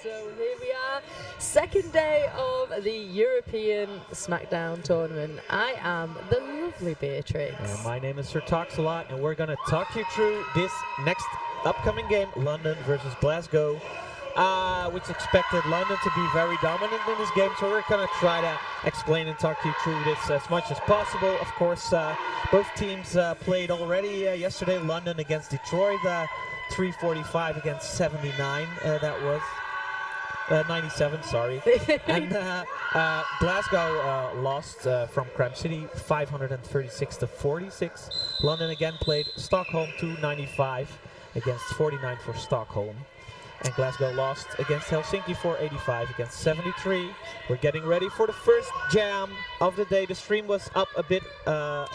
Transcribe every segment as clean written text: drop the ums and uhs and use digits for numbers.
So here we are, second day of the European SMACKDOWN Tournament. I am the lovely Beatrix. And my name is Sir Talks-A-Lot, and we're going to talk you through this next upcoming game, London versus Glasgow, which expected London to be very dominant in this game, so we're going to try to explain and talk you through this as much as possible. Of course, both teams played already yesterday. London against Detroit, 345 against 79, that was. 97, sorry. And Glasgow lost from Cram City 536 to 46. London again played Stockholm 295 against 49 for Stockholm. And Glasgow lost against Helsinki 485 against 73. We're getting ready for the first jam of the day. The stream was up a bit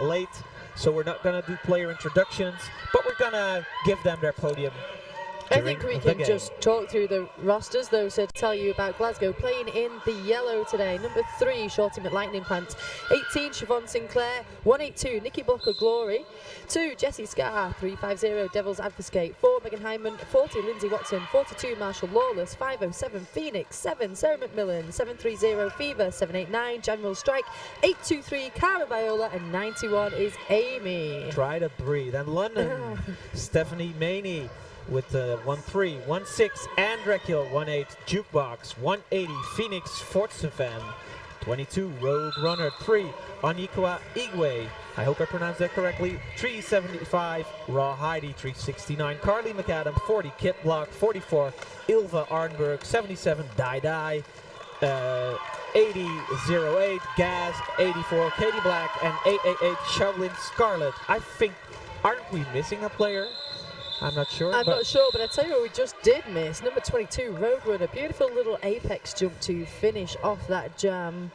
late, so we're not going to do player introductions, but we're going to give them their podium. I think we can just talk through the rosters, though, so to tell you about Glasgow playing in the yellow today. Number 3, Shorty McLightning Plant. 18, Siobhan Sinclair. 182, Nikki Blocker Glory. 2, Jessie Scar. 350, Devil's Advocate. 4, Megan Hyman. 40, Lindsay Watson. 42, Marshall Lawless. 507, Phoenix. 7, Sarah McMillan. 730, Fever. 789, General Strike. 823, Cara Viola. And 91 is Amy. Try to breathe. And London, Stephanie Maney with 1-3, 1-6, Andrekil, 1-8, Jukebox, 180, Phoenix, Fortseven, 22, Rogue Runner, 3, Anikwa Igwe, I hope I pronounced that correctly, 375, Raw Heidi, 369, Carly McAdam, 40, Kit Block, 44, Ilva Arnberg, 77, Dai, 8008, Gaz, 84, Katie Black, and 888, Shaolin Scarlet. I think, aren't we missing a player? I'm not sure. I'm not sure, but I tell you what we just did miss. Number 22, Rogue Runner. Beautiful little apex jump to finish off that jam.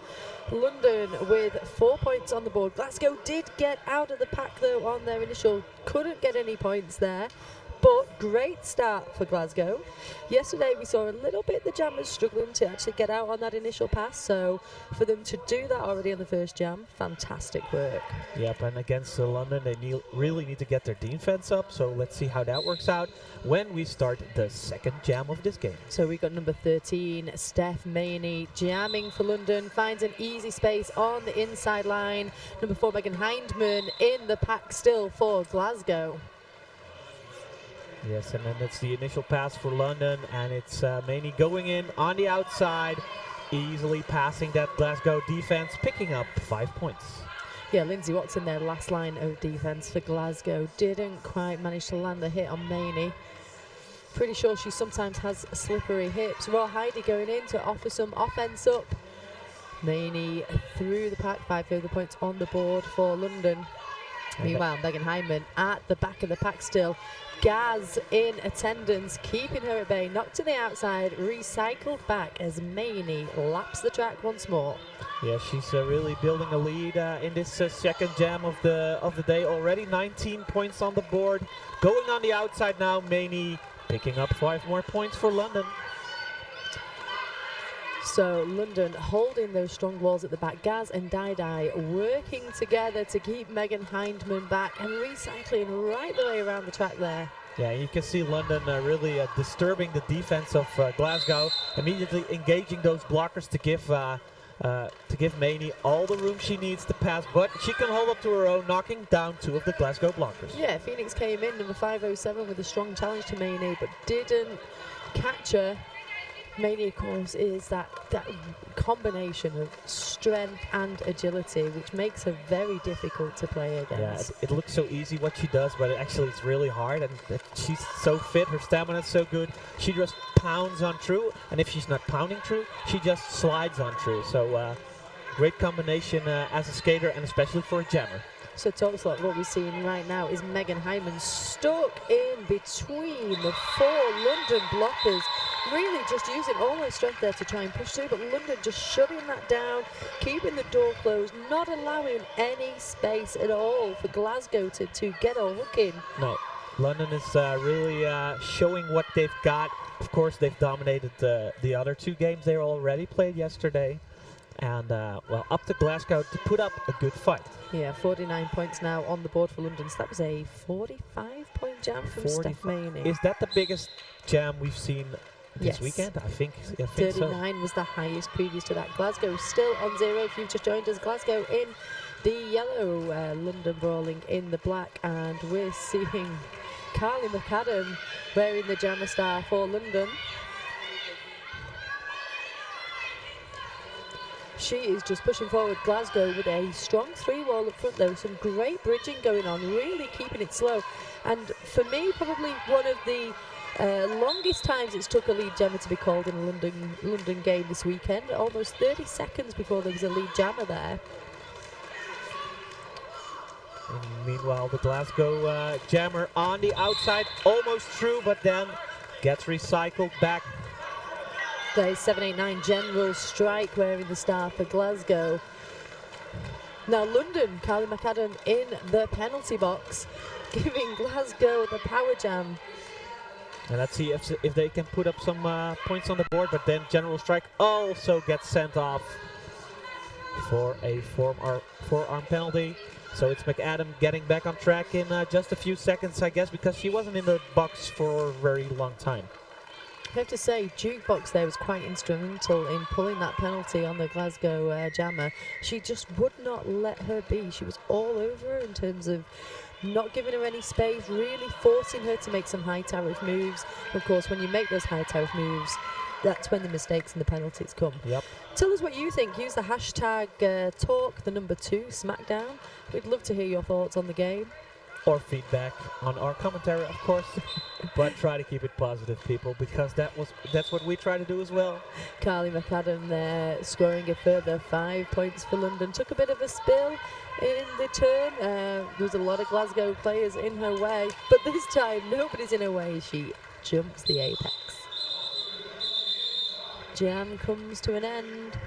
London with 4 points on the board. Glasgow did get out of the pack, though, on their initial. Couldn't get any points there. But great start for Glasgow. Yesterday we saw a little bit the jammers struggling to actually get out on that initial pass, so for them to do that already on the first jam, fantastic work. Yep, and against London they really need to get their defense up, so let's see how that works out when we start the second jam of this game. So we got number 13, Steph Maney, jamming for London, finds an easy space on the inside line. Number 4, Megan Hindman in the pack still for Glasgow. Yes, and then it's the initial pass for London, and it's Maney going in on the outside, easily passing that Glasgow defense, picking up 5 points. Yeah, Lindsay Watson, their last line of defense for Glasgow, didn't quite manage to land the hit on Maney. Pretty sure she sometimes has slippery hips. Raw Heidi going in to offer some offense up. Maney through the pack, 5 further points on the board for London. Meanwhile, Megan Hyman at the back of the pack still. Gaz in attendance, keeping her at bay, knocked to the outside, recycled back as Maney laps the track once more. Yeah, she's really building a lead in this second jam of the day already. 19 points on the board. Going on the outside now, Maney picking up 5 more points for London. So London holding those strong walls at the back. Gaz and Dai working together to keep Megan Hindman back and recycling right the way around the track there. Yeah, you can see London really disturbing the defense of Glasgow, immediately engaging those blockers to give Maney all the room she needs to pass, but she can hold up to her own, knocking down 2 of the Glasgow blockers. Yeah, Phoenix came in, number 507, with a strong challenge to Maney, but didn't catch her. Maney, of course, is that combination of strength and agility, which makes her very difficult to play against. Yeah, it looks so easy what she does, but actually it's really hard, and she's so fit, her stamina is so good, she just pounds on through, and if she's not pounding through, she just slides on through. So great combination as a skater, and especially for a jammer. So Talks-A-Lot, what we're seeing right now is Megan Hyman stuck in between the 4 London blockers, really just using all her strength there to try and push through, but London just shutting that down, keeping the door closed, not allowing any space at all for Glasgow to get a hook in. No, London is really showing what they've got. Of course, they've dominated the other 2 games they already played yesterday. And, well, up to Glasgow to put up a good fight. Yeah, 49 points now on the board for London. So that was a 45-point jam from Steph Maney. Is that the biggest jam we've seen this weekend. I think so. 39 was the highest previous to that. Glasgow still on 0 if you've just joined us. Glasgow in the yellow, London Brawling in the black, and we're seeing Carly McAdam wearing the Jammer star for London. She is just pushing forward. Glasgow with a strong 3-wall up front though. Some great bridging going on, really keeping it slow. And for me, probably one of the longest times it's took a lead jammer to be called in a London game this weekend. Almost 30 seconds before there was a lead jammer there. And meanwhile, the Glasgow jammer on the outside, almost through, but then gets recycled back. There's 789 General Strike wearing the star for Glasgow. Now London, Carly McAdam in the penalty box, giving Glasgow the power jam. And let's see if they can put up some points on the board, but then General Strike also gets sent off for a forearm penalty. So it's McAdam getting back on track in just a few seconds, I guess, because she wasn't in the box for a very long time. I have to say, Jukebox there was quite instrumental in pulling that penalty on the Glasgow jammer. She just would not let her be. She was all over her in terms of not giving her any space, really forcing her to make some high tariff moves. Of course, when you make those high tariff moves, that's when the mistakes and the penalties come. Yep. Tell us what you think. Use the hashtag talk, the number 2, SmackDown. We'd love to hear your thoughts on the game. Or feedback on our commentary, of course. But try to keep it positive, people, because that's what we try to do as well. Carly McAdam there scoring a further 5 points for London. Took a bit of a spill in the turn. There was a lot of Glasgow players in her way, but this time nobody's in her way. She jumps the apex. Jam comes to an end.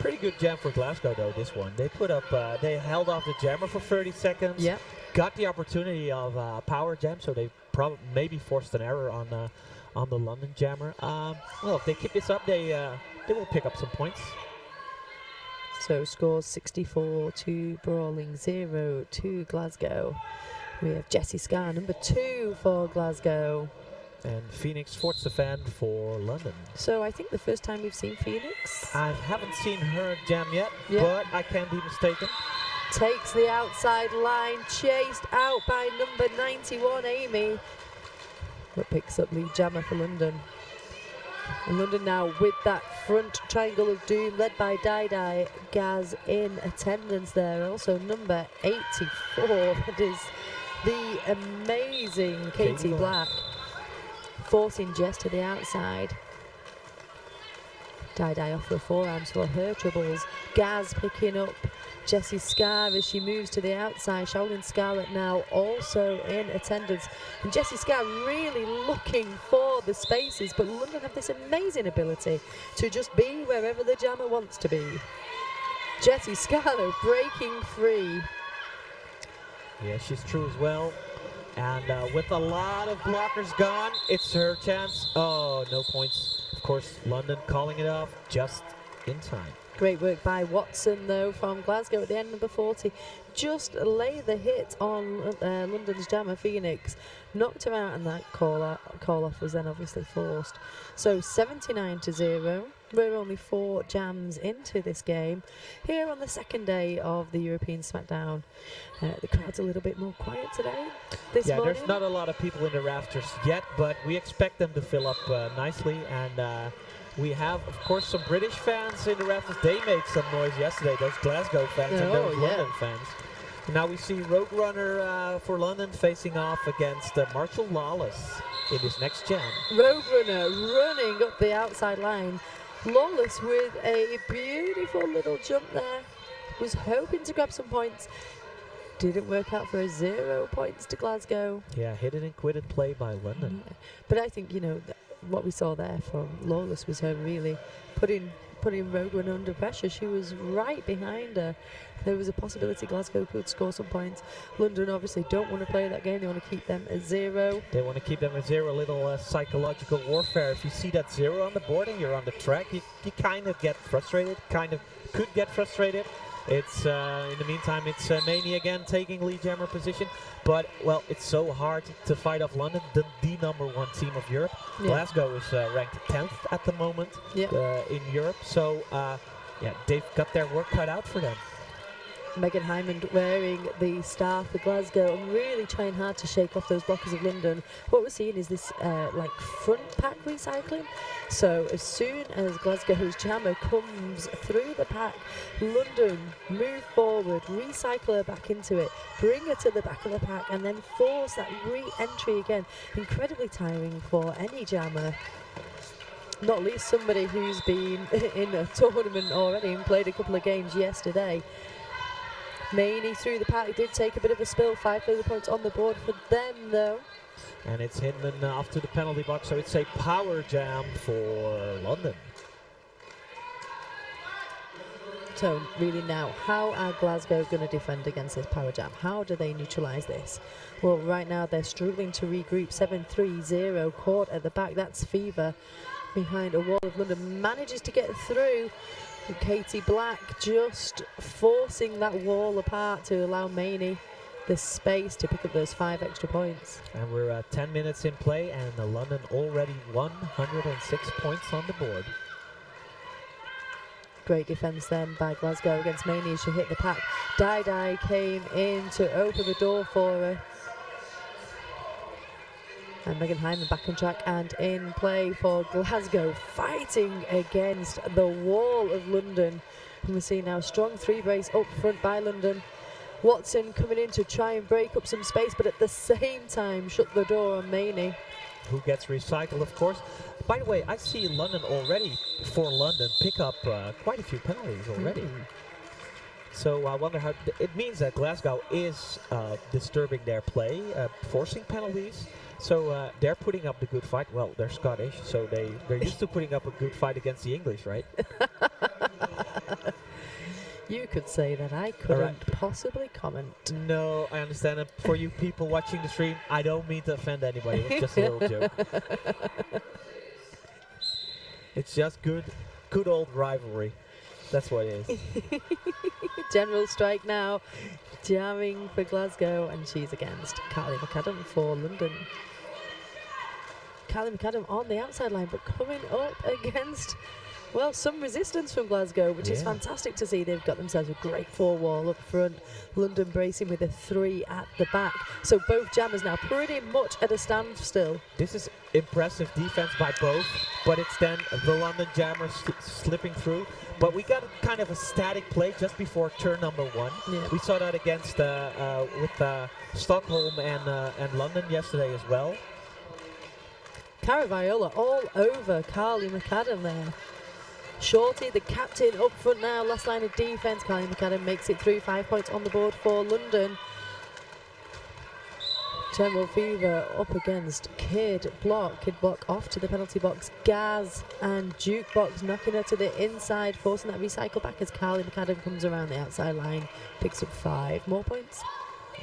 Pretty good jam for Glasgow though, this one. They put up, they held off the jammer for 30 seconds. Yep. Got the opportunity of power jam, so they maybe forced an error on the London jammer. Well, if they keep this up, they will pick up some points. So scores 64 to Brawling, 0 to Glasgow. We have Jessie Scarr, number 2 for Glasgow. And Phoenix Fortsefan for London. So I think the first time we've seen Phoenix. I haven't seen her jam yet, but I can't be mistaken. Takes the outside line, chased out by number 91, Amy. But picks up lead jammer for London. And London now with that front triangle of doom led by Dai Gaz in attendance there. Also number 84, that is the amazing Katie Black. Forcing Jess to the outside. Dai off the forearms for her troubles. Gaz picking up Jessie Scarr as she moves to the outside. Shaolin Scarlett now also in attendance. And Jessie Scarr really looking for the spaces, but London have this amazing ability to just be wherever the jammer wants to be. Jessie Scarr breaking free. Yeah, she's true as well. And with a lot of blockers gone, it's her chance. Oh, no points. Of course, London calling it off just in time. Great work by Watson, though, from Glasgow at the end, number 40. Just lay the hit on London's jammer, Phoenix. Knocked her out, and that call-off was then obviously forced. So 79 to 0. We're only 4 jams into this game. Here on the second day of the European SmackDown, the crowd's a little bit more quiet today. This morning. There's not a lot of people in the rafters yet, but we expect them to fill up nicely. And we have, of course, some British fans in the rafters. They made some noise yesterday, those Glasgow fans and those London fans. And now we see Rogue Runner for London facing off against Marshall Lawless in this next jam. Rogue Runner running up the outside line. Lawless with a beautiful little jump there. Was hoping to grab some points. Didn't work out for 0 points to Glasgow. Yeah, hit it and quit it play by London. Yeah. But I think, what we saw there from Lawless was her really putting Rogue Runner under pressure. She was right behind her. There was a possibility Glasgow could score some points. London obviously don't want to play that game. They want to keep them at 0. They want to keep them at 0. A little psychological warfare. If you see that 0 on the board and you're on the track, you kind of get frustrated, could get frustrated. It's in the meantime, it's Mani again taking lead jammer position. But well, it's so hard to fight off London, the #1 team of Europe. Yeah. Glasgow is ranked 10th at the moment in Europe. So yeah, they've got their work cut out for them. Megan Hyman wearing the star for Glasgow and really trying hard to shake off those blockers of London. What we're seeing is this like front pack recycling. So as soon as Glasgow's jammer comes through the pack, London move forward, recycle her back into it, bring her to the back of the pack, and then force that re-entry again. Incredibly tiring for any jammer. Not least somebody who's been in a tournament already and played a couple of games yesterday. Mani through the pack did take a bit of a spill. 5 further points on the board for them, though. And it's Hinman off to the penalty box, so it's a power jam for London. So really now, how are Glasgow going to defend against this power jam? How do they neutralise this? Well, right now they're struggling to regroup. 7-3-0 caught at the back. That's Fever behind a wall of London. Manages to get through. And Katie Black just forcing that wall apart to allow Mani the space to pick up those 5 extra points. And we're at 10 minutes in play, and London already 106 points on the board. Great defence then by Glasgow against Mani as she hit the pack. Dai came in to open the door for her. And Megan Hyman back on track and in play for Glasgow, fighting against the wall of London. And we see now a strong 3 brace up front by London. Watson coming in to try and break up some space, but at the same time shut the door on Mani. Who gets recycled, of course. By the way, I see London already, for London, pick up quite a few penalties already. So I wonder how, it means that Glasgow is disturbing their play, forcing penalties. So they're putting up the good fight. Well, they're Scottish, so they're used to putting up a good fight against the English, right? You could say that. I couldn't possibly comment. No, I understand. And for you people watching the stream, I don't mean to offend anybody. It's just a little joke. It's just good old rivalry. That's what it is. General strike now, jamming for Glasgow, and she's against Carly McAdam for London. Carly McAdam on the outside line, but coming up against, well, some resistance from Glasgow, which is fantastic to see. They've got themselves a great 4 wall up front. London bracing with a 3 at the back. So both jammers now pretty much at a standstill. This is impressive defense by both, but it's then the London jammers slipping through. But we got kind of a static play just before turn number 1. Yeah. We saw that against with Stockholm and London yesterday as well. Cara Viola all over Carly McAdam there. Shorty, the captain, up front now, last line of defence. Carly McAdam makes it through, 5 points on the board for London. General Fever up against Kid Block off to the penalty box. Gaz and Jukebox knocking her to the inside, forcing that recycle back as Carly McAdam comes around the outside line, picks up 5 more points.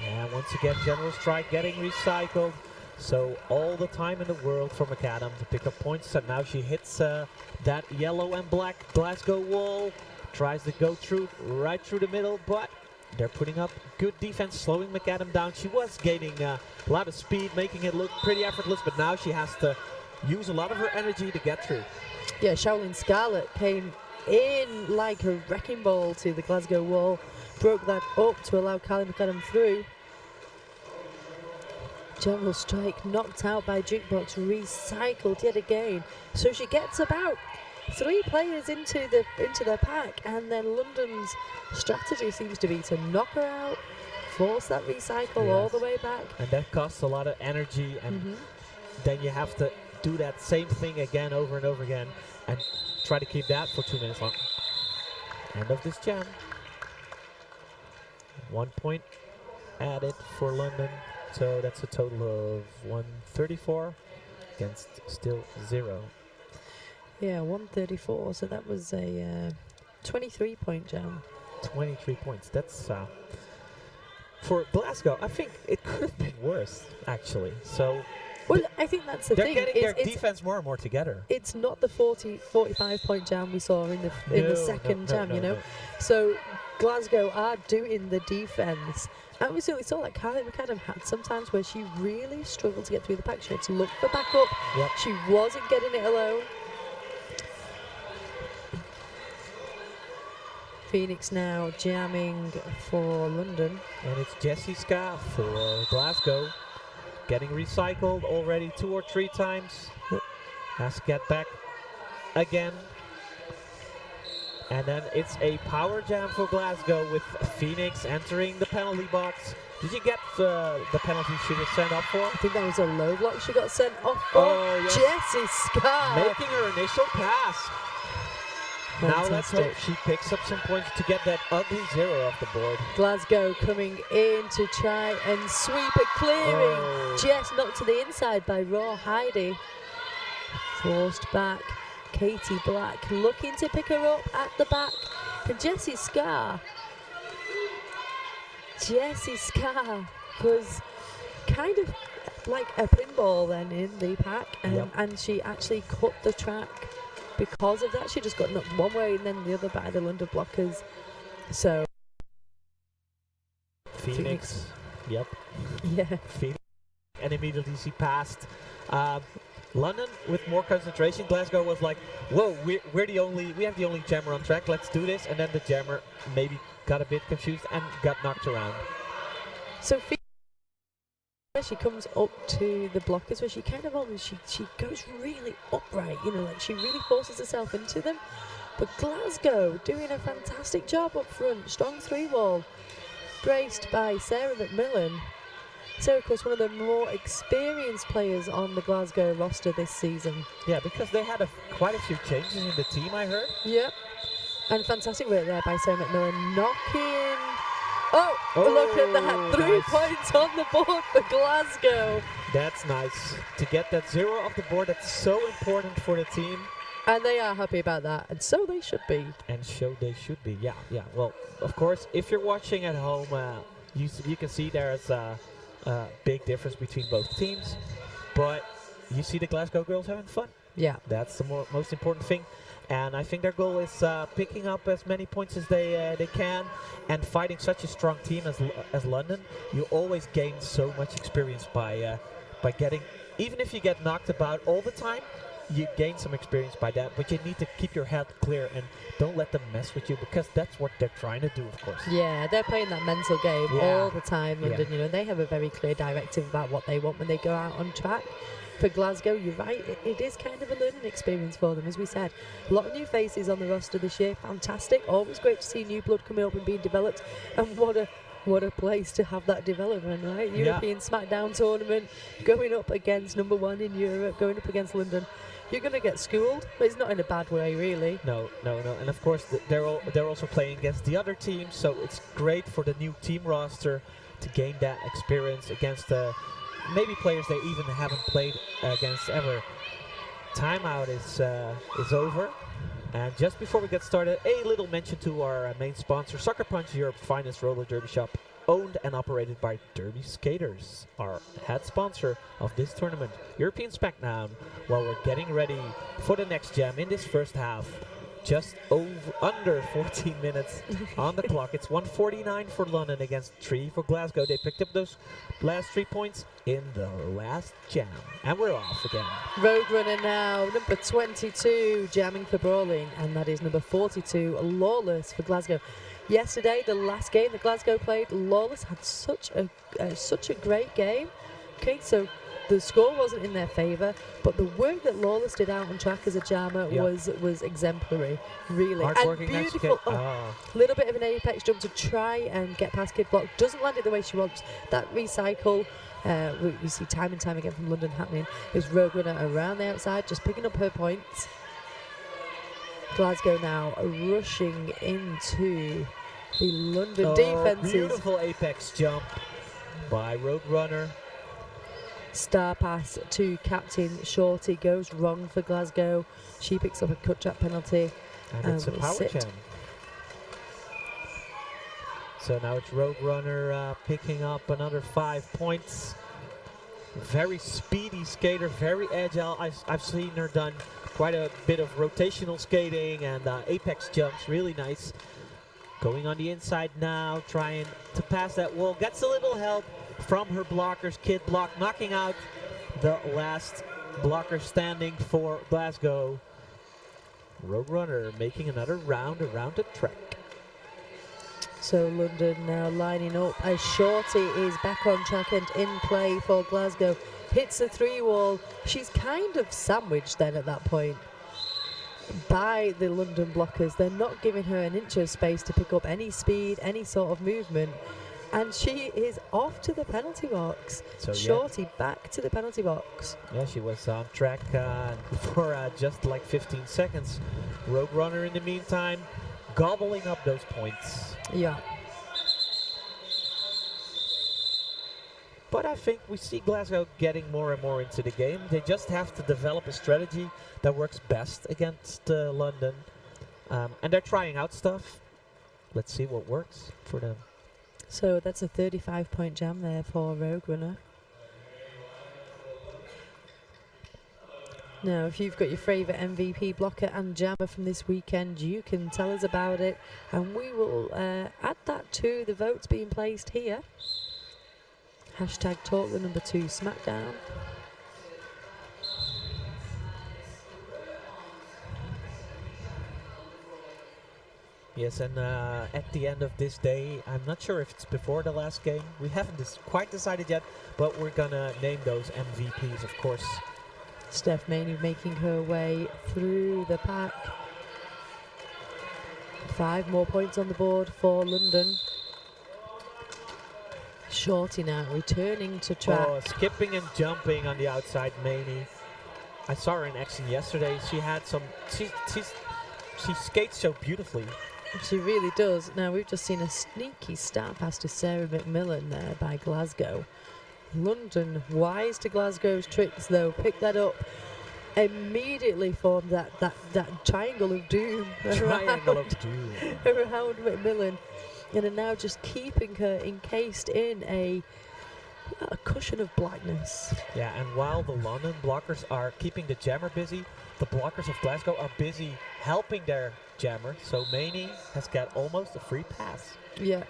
Yeah, once again, General Strike getting recycled. So all the time in the world for McAdam to pick up points, and now she hits that yellow and black Glasgow wall, tries to go through right through the middle, but they're putting up good defense, slowing McAdam down. She was gaining a lot of speed, making it look pretty effortless, but now she has to use a lot of her energy to get through. Yeah, Shaolin Scarlett came in like a wrecking ball to the Glasgow wall, broke that up to allow Carly McAdam through. General Strike knocked out by Jukebox, recycled yet again. So she gets about 3 players into their pack, and then London's strategy seems to be to knock her out, force that recycle all the way back. And that costs a lot of energy, and then you have to do that same thing again over and over again and try to keep that for 2 minutes long. End of this jam. 1 point added for London. So that's a total of 134 against still 0. Yeah, 134. So that was a 23-point jam. 23 points. That's for Glasgow. I think it could have been worse, actually. So Well, I think that's the They're thing. getting their it's defense more and more together. it's not the 45-point jam we saw in the second jam, you know. So Glasgow are doing the defense. And we certainly saw that Kylie McAdam had some times where she really struggled to get through the pack. She had to look for backup. Yep. She wasn't getting it alone. Phoenix now jamming for London. And it's Jessie Ska for Glasgow. Getting recycled already 2 or 3 times. Has to get back again. And then it's a power jam for Glasgow with Phoenix entering the penalty box. Did you get the penalty she was sent off for? I think that was a low block she got sent off for. Oh, yes. Jessie Ska. Making her initial pass. Now let's hope Fantastic. she picks up some points to get that ugly 0 off the board. Glasgow coming in to try and sweep a clearing. Oh. Jess knocked to the inside by Raw Heidi. Forced back. Katie Black looking to pick her up at the back. And Jessie Ska was kind of like a pinball then in the pack. And she actually cut the track because of that. She just got knocked one way and then the other by the London blockers. So Phoenix. Yep. yeah. Phoenix. And immediately she passed. London with more concentration. Glasgow was like, whoa, we have the only jammer on track, let's do this. And then the jammer maybe got a bit confused and got knocked around. So she comes up to the blockers where she kind of almost, she goes really upright, you know, like she really forces herself into them. But Glasgow doing a fantastic job up front. Strong 3-wall, braced by Sarah McMillan. Sarah, of course, one of the more experienced players on the Glasgow roster this season. Yeah, because they had quite a few changes in the team, I heard. Yep. And fantastic work there by Sarah McMillan. Knocking. Oh, look at that. 3 nice. points on the board for Glasgow. That's nice. To get that 0 off the board, that's so important for the team. And they are happy about that. And so they should be. And so they should be, yeah. Well, of course, if you're watching at home, you can see there's a big difference between both teams. But you see the Glasgow girls having fun. Yeah. That's the most important thing. And I think their goal is picking up as many points as they can, and fighting such a strong team as London. You always gain so much experience by getting, even if you get knocked about all the time, you gain some experience by that. But you need to keep your head clear and don't let them mess with you, because that's what they're trying to do, of course. Yeah, they're playing that mental game all the time, London. Yeah. You know, they have a very clear directive about what they want when they go out on track. For Glasgow, you're right, it is kind of a learning experience for them, as we said. A lot of new faces on the roster this year, fantastic. Always great to see new blood coming up and being developed. And what a place to have that development, right? European SMACKDOWN Tournament, going up against #1 in Europe, going up against London. You're going to get schooled, but it's not in a bad way, really. No. And of course, they're also playing against the other teams, so it's great for the new team roster to gain that experience against maybe players they even haven't played against ever. Timeout is over. And just before we get started, a little mention to our main sponsor, Sucker Punch, Europe's finest roller derby shop, owned and operated by Derby Skaters, our head sponsor of this tournament, European SMACKDOWN. While we're getting ready for the next jam in this first half, just under 14 minutes on the clock. It's 1:49 for London against 3 for Glasgow. They picked up those last 3 points in the last jam. And we're off again. Road runner now, number 22, jamming for Brawling, and that is number 42, Lawless for Glasgow. Yesterday, the last game that Glasgow played, Lawless had such a great game. Okay, so the score wasn't in their favour, but the work that Lawless did out on track as a jammer was exemplary, really. Hard-working and beautiful. Little bit of an apex jump to try and get past Kid Block. Doesn't land it the way she wants. That recycle, we see time and time again from London happening. Is Rogue Runner around the outside, just picking up her points. Glasgow now rushing into the London defences. Beautiful apex jump by Rogue Runner. Star pass to Captain Shorty goes wrong for Glasgow. She picks up a cut track penalty. And it's a power jam. So now it's Rogue Runner picking up another 5 points. Very speedy skater, very agile. I've seen her done quite a bit of rotational skating and apex jumps, really nice. Going on the inside now, trying to pass that wall. Gets a little help from her blockers. Kid block, knocking out the last blocker standing for Glasgow. Roadrunner making another round around the track. So London now lining up as Shorty is back on track and in play for Glasgow. Hits the 3-wall. She's kind of sandwiched then at that point by the London blockers. They're not giving her an inch of space to pick up any speed, any sort of movement. And she is off to the penalty box. So Shorty back to the penalty box. Yeah, she was on track for just like 15 seconds. Roadrunner in the meantime gobbling up those points. Yeah. But I think we see Glasgow getting more and more into the game. They just have to develop a strategy that works best against London. And they're trying out stuff. Let's see what works for them. So that's a 35-point jam there for Roadrunner. Now, if you've got your favourite MVP blocker and jammer from this weekend, you can tell us about it, and we will add that to the votes being placed here. Hashtag talk the number 2 SmackDown. Yes, and at the end of this day, I'm not sure if it's before the last game. We haven't quite decided yet, but we're gonna name those MVPs, of course. Steph Maney making her way through the pack. 5 more points on the board for London. Shorty now returning to track. Oh, skipping and jumping on the outside, Maney. I saw her in action yesterday. She had some. She skates so beautifully. She really does. Now we've just seen a sneaky start pass to Sarah McMillan there by Glasgow. London, wise to Glasgow's tricks though, picked that up, immediately formed that triangle of doom. Triangle of doom. Around McMillan, and are now just keeping her encased in a cushion of blackness. Yeah, and while the London blockers are keeping the jammer busy, the blockers of Glasgow are busy helping their jammer, so Maney has got almost a free pass. Yeah.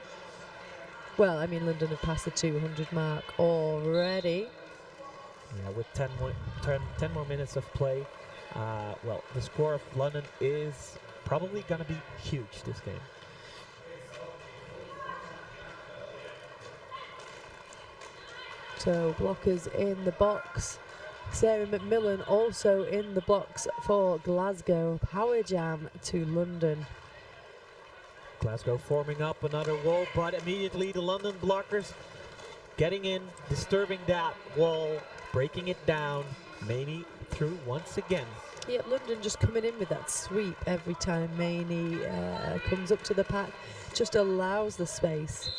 Well, I mean, London have passed the 200 mark already. Yeah, with 10 more minutes of play. Well, the score of London is probably going to be huge this game. So blockers in the box. Sarah McMillan also in the box for Glasgow. Power jam to London. Glasgow forming up another wall, but immediately the London blockers getting in, disturbing that wall, breaking it down. Maney through once again. Yeah, London just coming in with that sweep every time Maney comes up to the pack. Just allows the space.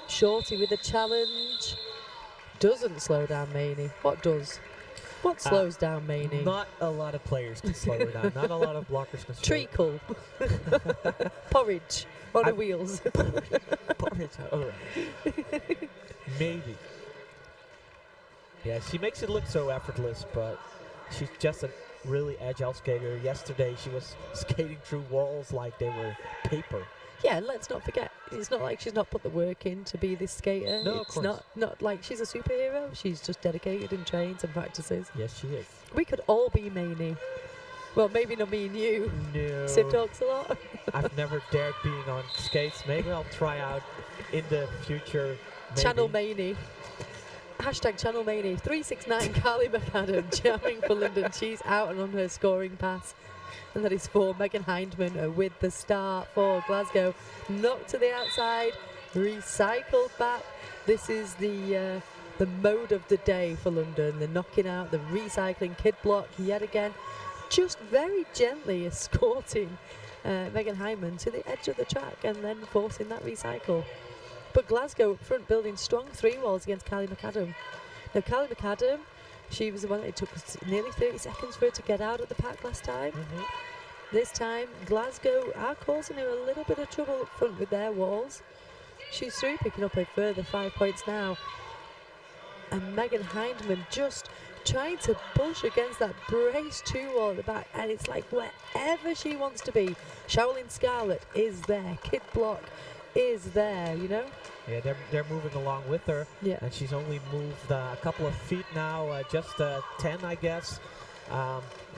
Shorty with a challenge. Doesn't slow down Maney. What does? What slows down Maney? Not a lot of players can slow her down. Not a lot of blockers can slow Treacle. Porridge on the wheels. Porridge. All right. Maybe. Yeah, she makes it look so effortless, but she's just a really agile skater. Yesterday, she was skating through walls like they were paper. Yeah, let's not forget, it's not like she's not put the work in to be this skater. No, it's of course. not like she's a superhero. She's just dedicated and trains and practices. Yes, she is. We could all be Maney. Well, maybe not me and you. No. Sid talks a lot. I've never dared being on skates. Maybe I'll try out in the future. Maybe. Channel Maney. Hashtag Channel Maney. 369 Carly McAdam jamming for London. She's out and on her scoring pass. And that is for Megan Hindman with the start for Glasgow. Knocked to the outside, recycled back. This is the mode of the day for London. The knocking out, the recycling, kid block yet again. Just very gently escorting Megan Hindman to the edge of the track and then forcing that recycle. But Glasgow up front building strong 3 walls against Carly McAdam. Now Carly McAdam, she was the one that it took nearly 30 seconds for her to get out of the pack last time. This time, Glasgow are causing her a little bit of trouble up front with their walls. She's through, picking up a further 5 points now. And Megan Hindman just trying to push against that brace 2 wall at the back, and it's like wherever she wants to be. Shaolin Scarlet is there, Kid Block is there, you know? Yeah, they're moving along with her. Yeah. And she's only moved a couple of feet now, just 10, I guess.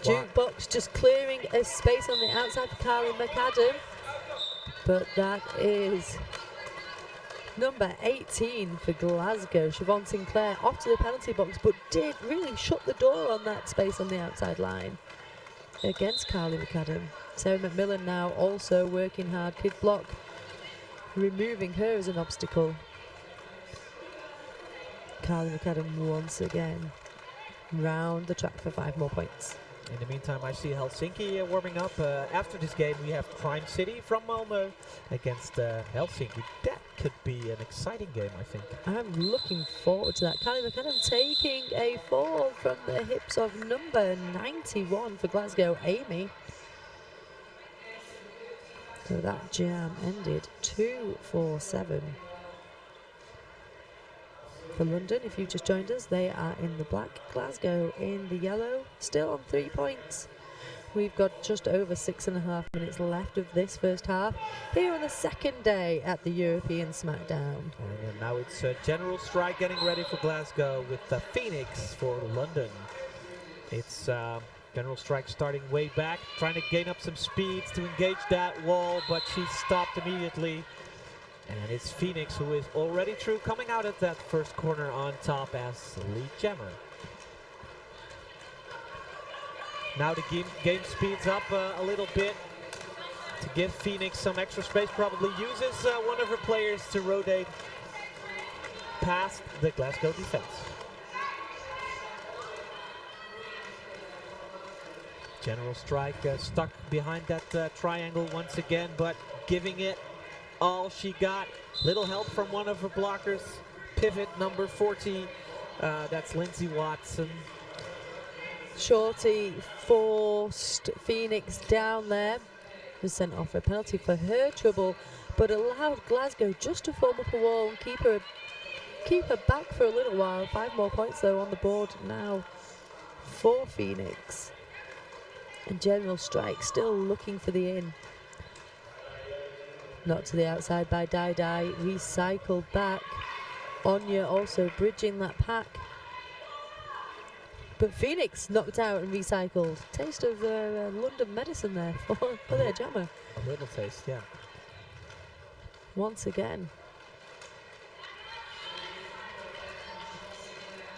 Jukebox just clearing a space on the outside for Carly McAdam. But that is number 18 for Glasgow. Siobhan Sinclair off to the penalty box, but did really shut the door on that space on the outside line against Carly McAdam. Sarah McMillan now also working hard. Kid Block removing her as an obstacle. Carly McAdam once again round the track for 5 more points. In the meantime, I see Helsinki warming up. After this game, we have Crime City from Malmö against Helsinki. That could be an exciting game, I think. I'm looking forward to that. Carly McAdam taking a fall from the hips of number 91 for Glasgow, Amy. So that jam ended 2-4-7. For London, if you've just joined us, they are in the black, Glasgow in the yellow, still on 3 points. We've got just over 6.5 minutes left of this first half here on the second day at the European SmackDown. And now it's General Strike getting ready for Glasgow with Phoenix for London. It's General Strike starting way back, trying to gain up some speeds to engage that wall, but she's stopped immediately. And it's Phoenix who is already through, coming out at that first corner on top as lead jammer. Now the game speeds up a little bit to give Phoenix some extra space. Probably uses one of her players to rotate past the Glasgow defense. General Strike stuck behind that triangle once again, but giving it all she got. Little help from one of her blockers. Pivot number 40. That's Lindsay Watson. Shorty forced Phoenix down there. Was sent off for a penalty for her trouble, but allowed Glasgow just to form up a wall and keep her back for a little while. 5 more points though on the board now for Phoenix. And General Strike still looking for the in. Not to the outside by Dai Dai, recycled back. Anya also bridging that pack. But Phoenix knocked out and recycled. Taste of London medicine there for their jammer. A little taste, yeah. Once again.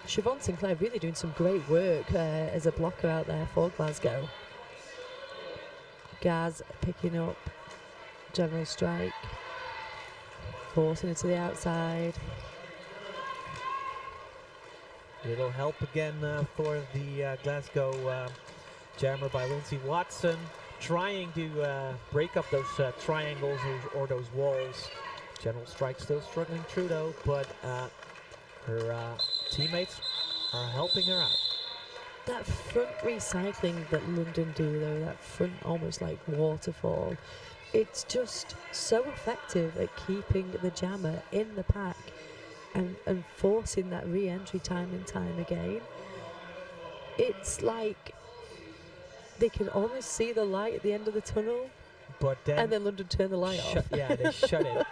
Siobhan Sinclair really doing some great work as a blocker out there for Glasgow. Gaz picking up General Strike, forcing it to the outside. Little help again for the Glasgow jammer by Lindsay Watson, trying to break up those triangles or those walls. General Strike still struggling through though, but her teammates are helping her out. That front recycling that London do though, that front almost like waterfall, it's just so effective at keeping the jammer in the pack and forcing that re-entry time and time again. It's like they can almost see the light at the end of the tunnel, but and then London turn the light off. Yeah, they shut it.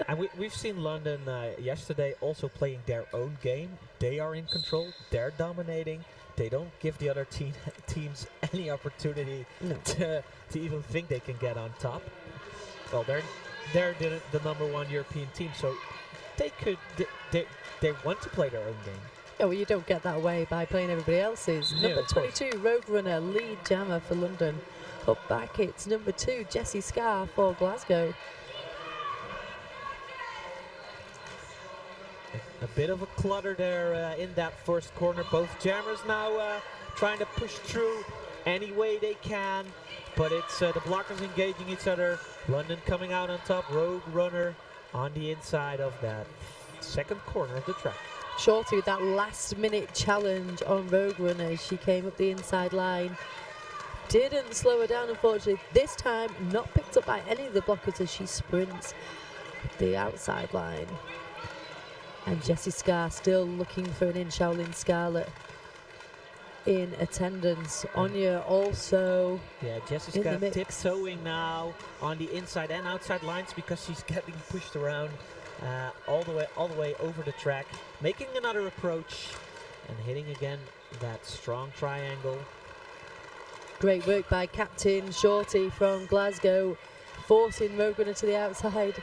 And we've seen London yesterday also playing their own game. They are in control, they're dominating. They don't give the other teams any opportunity to even think they can get on top. Well, they're the number 1 European team, so they want to play their own game. Yeah, well, you don't get that way by playing everybody else's. Yeah, Number 22, Road Runner, lead jammer for London. Up back, it's number 2, Jessie Scarr for Glasgow. A bit of a clutter there in that first corner. Both jammers now trying to push through any way they can, but it's the blockers engaging each other. London coming out on top, Rogue Runner on the inside of that second corner of the track. Shorty with that last minute challenge on Rogue Runner. She came up the inside line. Didn't slow her down, unfortunately. This time, not picked up by any of the blockers as she sprints the outside line. And Jessie Scarr still looking for an in. Shaolin Scarlett in attendance. Anya also Jessie Scarr tiptoeing now on the inside and outside lines because she's getting pushed around all the way over the track, making another approach and hitting again that strong triangle. Great work by Captain Shorty from Glasgow, forcing Roadrunner to the outside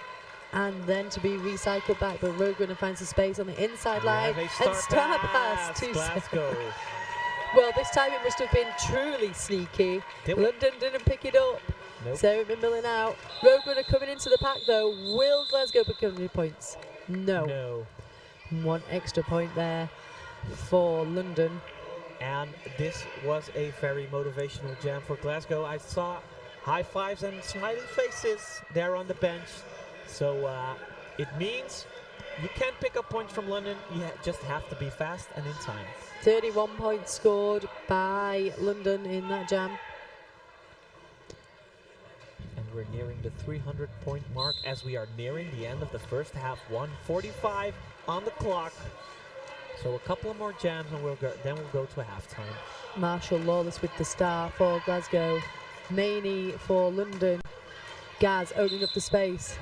and then to be recycled back, but Roadrunner finds a space on the inside line and start pass to Glasgow. Well, this time it must have been truly sneaky. London didn't pick it up. Nope. Sarah McMillan out. Roadrunner coming into the pack though. Will Glasgow pick up any points? No. One extra point there for London. And this was a very motivational jam for Glasgow. I saw high fives and smiling faces there on the bench. So it means you can't pick up points from London. You just have to be fast and in time. 31 points scored by London in that jam. And we're nearing the 300-point mark as we are nearing the end of the first half. 1:45 on the clock. So a couple of more jams and then we'll go to a halftime. Marshall Lawless with the star for Glasgow. Maney for London. Gaz opening up the space.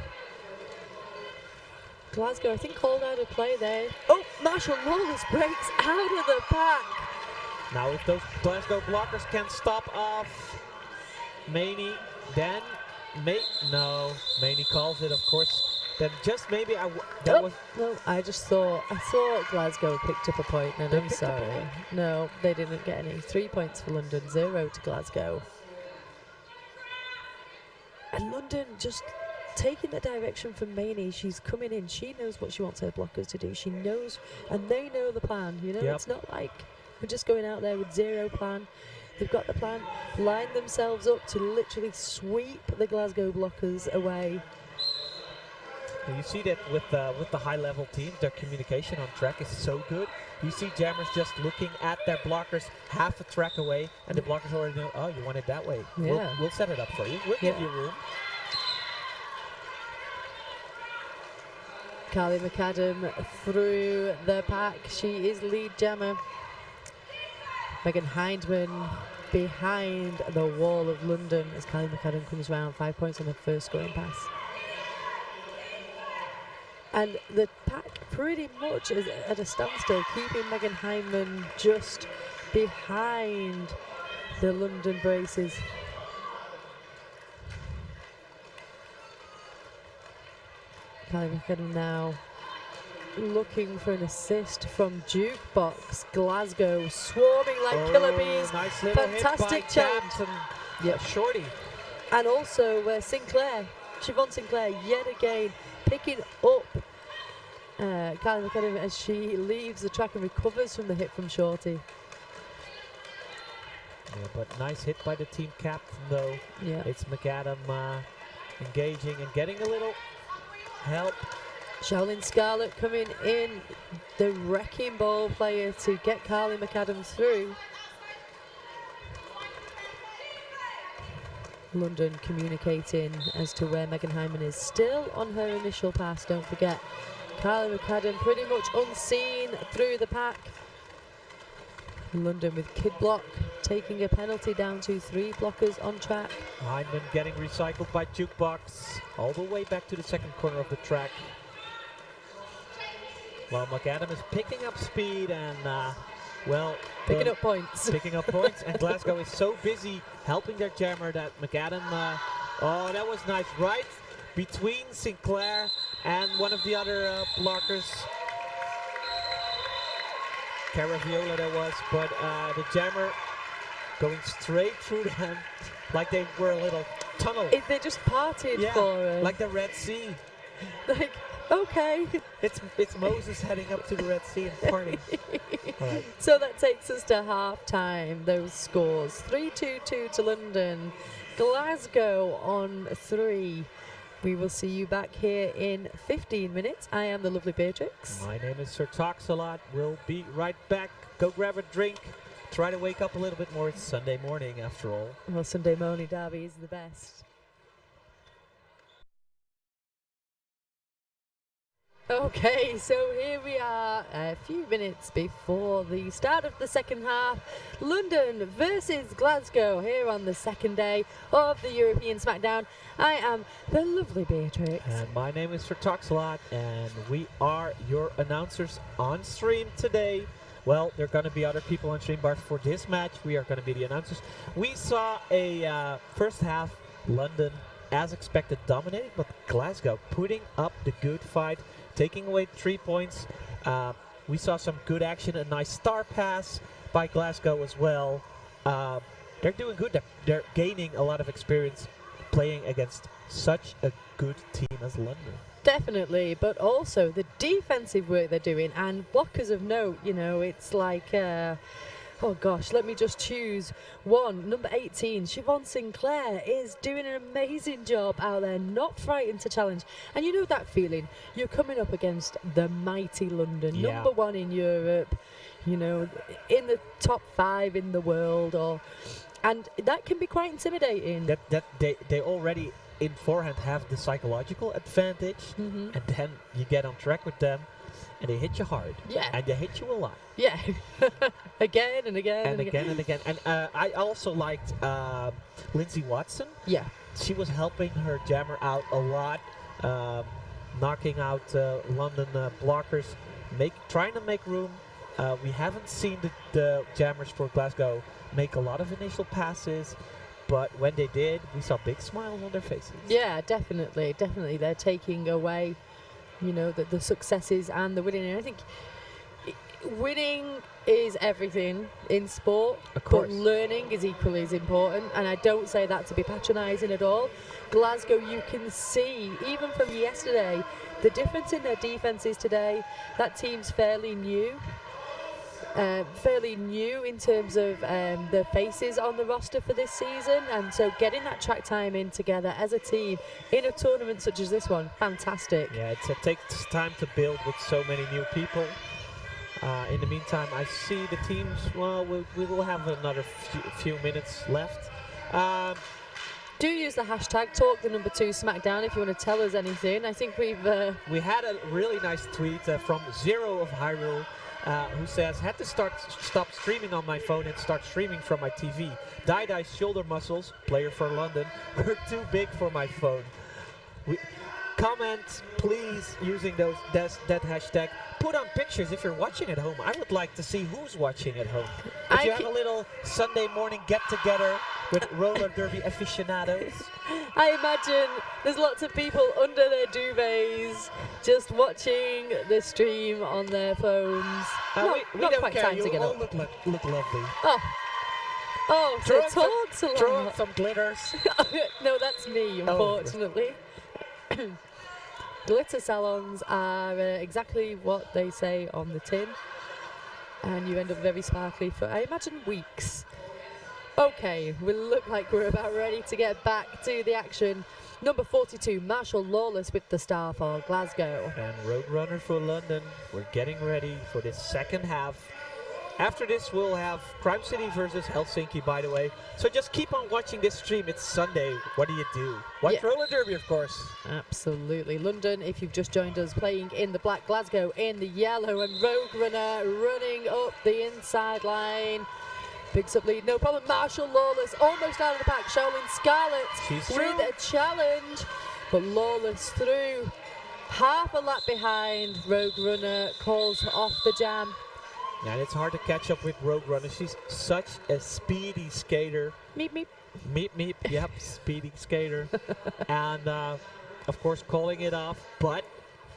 Glasgow, I think, called out a play there. Oh, Marshall Lawless breaks out of the pack. Now if those Glasgow blockers can stop off Maney, then Maney calls it, of course. Then just maybe No, I thought Glasgow picked up a point, and I'm sorry. No, they didn't get any. 3 points for London, 0 to Glasgow. And London just taking the direction from Maney. She's coming in. She knows what she wants her blockers to do. She knows, and they know the plan. You know, It's not like we're just going out there with zero plan. They've got the plan, lined themselves up to literally sweep the Glasgow blockers away. You see that with the high-level teams, their communication on track is so good. You see jammers just looking at their blockers half a track away, and the blockers already know, oh, you want it that way. Yeah. We'll set it up for you. We'll give you room. Carly McAdam through the pack. She is lead jammer. Megan Hindman behind the wall of London as Carly McAdam comes round. 5 points on her first scoring pass. And the pack pretty much is at a standstill, keeping Megan Hindman just behind the London braces. Carly McAdam now looking for an assist from Jukebox. Glasgow swarming like killer bees. Nice Fantastic challenge. Yep. Shorty. And also Sinclair, Siobhan Sinclair, yet again picking up Carly McAdam as she leaves the track and recovers from the hit from Shorty. Yeah, but nice hit by the team captain though. Yeah. It's McAdam engaging and getting a little help. Shaolin Scarlett coming in, the wrecking ball player to get Carly McAdam through. London communicating as to where Megan Hyman is. Still on her initial pass, don't forget. Carly McAdam pretty much unseen through the pack. London with Kid Block taking a penalty down to 3 blockers on track. Hyman getting recycled by Jukebox all the way back to the second corner of the track. While McAdam is picking up speed and, picking up points. Picking up points. And Glasgow is so busy helping their jammer that McAdam, oh, that was nice. Right between Sinclair and one of the other blockers. Caraviola that was, but the jammer going straight through them like they were a little tunnel. They just parted for her. Like the Red Sea. Like, okay. It's Moses heading up to the Red Sea and parting. Right. So that takes us to half-time. Those scores, 3-2-2 to London. Glasgow on 3. We will see you back here in 15 minutes. I am the lovely Beatrix. My name is Sir Talks a Lot. We'll be right back. Go grab a drink. Try to wake up a little bit more. It's Sunday morning after all. Well, Sunday morning derby is the best. Okay, so here we are, a few minutes before the start of the second half. London versus Glasgow here on the second day of the European SmackDown. I am the lovely Beatrix. And my name is Toxalot, and we are your announcers on stream today. Well, there are going to be other people on stream, but for this match, we are going to be the announcers. We saw a first half, London, as expected, dominated, but Glasgow putting up the good fight, taking away 3 points. We saw some good action, a nice star pass by Glasgow as well. They're doing good. They're gaining a lot of experience playing against such a good team as London. Definitely, but also the defensive work they're doing, and blockers of note, you know, it's like, oh gosh, let me just choose one. Number 18, Siobhan Sinclair, is doing an amazing job out there, not frightened to challenge. And you know that feeling, you're coming up against the mighty London, number one in Europe, you know, in the top 5 in the world, and that can be quite intimidating. That they already in forehand have the psychological advantage, and then you get on track with them and they hit you hard. Yeah. And they hit you a lot. Yeah. Again and again. And again and again. And I also liked Lindsay Watson. Yeah. She was helping her jammer out a lot, knocking out London blockers, trying to make room. We haven't seen the jammers for Glasgow make a lot of initial passes, but when they did, we saw big smiles on their faces. Yeah, definitely. They're taking away, you know, the successes and the winning. And I think winning is everything in sport, Of course. but learning is equally as important. And I don't say that to be patronising at all. Glasgow, you can see, even from yesterday, the difference in their defences today. That team's fairly new. In terms of the faces on the roster for this season, and so getting that track time in together as a team in a tournament such as this one, fantastic. Yeah, it takes time to build with so many new people. In the meantime, I see the teams, well, we will have another few minutes left. Do use the hashtag #TalkTheNumber2SmackDown if you want to tell us anything. I think we had a really nice tweet from Zero of Hyrule, who says, had to stop streaming on my phone and start streaming from my TV. Dai's shoulder muscles, player for London, were too big for my phone. Comment, please, using that hashtag. Put on pictures if you're watching at home. I would like to see who's watching at home. If you have a little Sunday morning get-together with roller derby aficionados. I imagine there's lots of people under their duvets just watching the stream on their phones. We not don't quite care. time You to get all up. look lovely. Oh, so talks a Throw on lot. some glitters. No, that's me, unfortunately. Glitter salons are exactly what they say on the tin, and you end up very sparkly for, I imagine, weeks. Okay, we look like we're about ready to get back to the action. Number 42, Marshall Lawless with the star for Glasgow. And Roadrunner for London. We're getting ready for this second half. After this, we'll have Crime City versus Helsinki, by the way. So just keep on watching this stream. It's Sunday. What do you do? Watch Roller Derby, of course. Absolutely. London, if you've just joined us, playing in the black, Glasgow in the yellow, and Roadrunner running up the inside line. Picks up lead, no problem. Marshall Lawless almost out of the pack. Shaolin Scarlett with a challenge, but Lawless through. Half a lap behind. Roadrunner calls off the jam. And it's hard to catch up with Roadrunner. She's such a speedy skater. Meep, meep. Meep, meep. Yep, speedy skater. And, of course, calling it off. But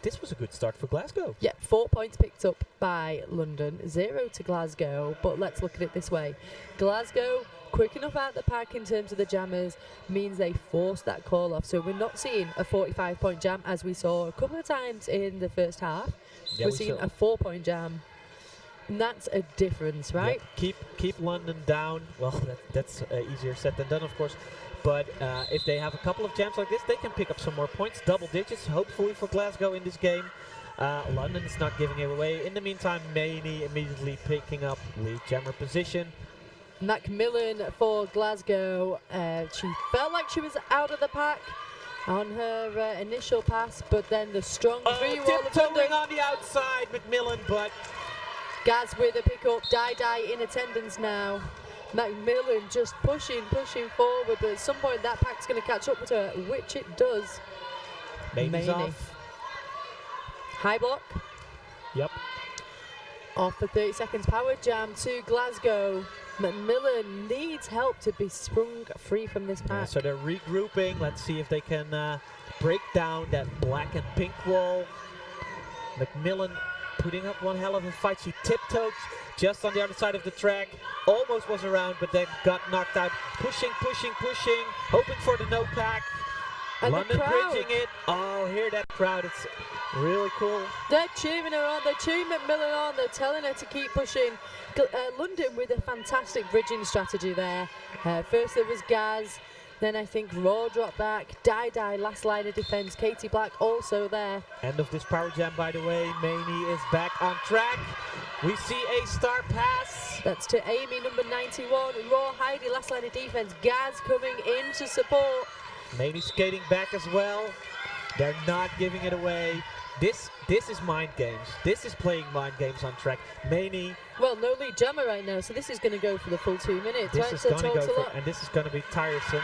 this was a good start for Glasgow. Yeah, 4 points picked up by London, 0 to Glasgow. But let's look at it this way. Glasgow, quick enough out the pack in terms of the jammers, means they forced that call off. So we're not seeing a 45-point jam as we saw a couple of times in the first half. Yeah, we're seeing a 4-point jam. And that's a difference, right? Yeah, keep London down. Well, that's easier said than done, of course. But if they have a couple of jams like this, they can pick up some more points, double digits, hopefully for Glasgow in this game. London is not giving it away. In the meantime, Maney immediately picking up lead jammer position. Macmillan for Glasgow. She felt like she was out of the pack. on her initial pass, but then the strong three-roll of tiptoeing London. on the outside, McMillan, but Gaz with a pickup, Dai in attendance now. McMillan just pushing forward, but at some point that pack's going to catch up with her, which it does. Maney's off. High block. Yep. Off for 30 seconds, power jam to Glasgow. McMillan needs help to be sprung free from this pack. Yeah, so they're regrouping. Let's see if they can break down that black and pink wall. McMillan putting up one hell of a fight. She tiptoed just on the other side of the track. Almost was around, but then got knocked out. Pushing, hoping for the no pack. And London bridging it. Oh, hear that crowd. It's really cool. They're cheering her on. They're cheering McMillan on. They're telling her to keep pushing. London with a fantastic bridging strategy there. First there was Gaz. Then I think Raw dropped back. Dai last line of defense. Katie Black also there. End of this power jam, by the way. Maney is back on track. We see a star pass. That's to Amy, number 91. Raw Heidi, last line of defense. Gaz coming in to support. Maney skating back as well. They're not giving it away. This is mind games. This is playing mind games on track. Maney. Well, no lead jammer right now, so this is going to go for the full 2 minutes. This right? is So going to go total for, and this is going to be tiresome.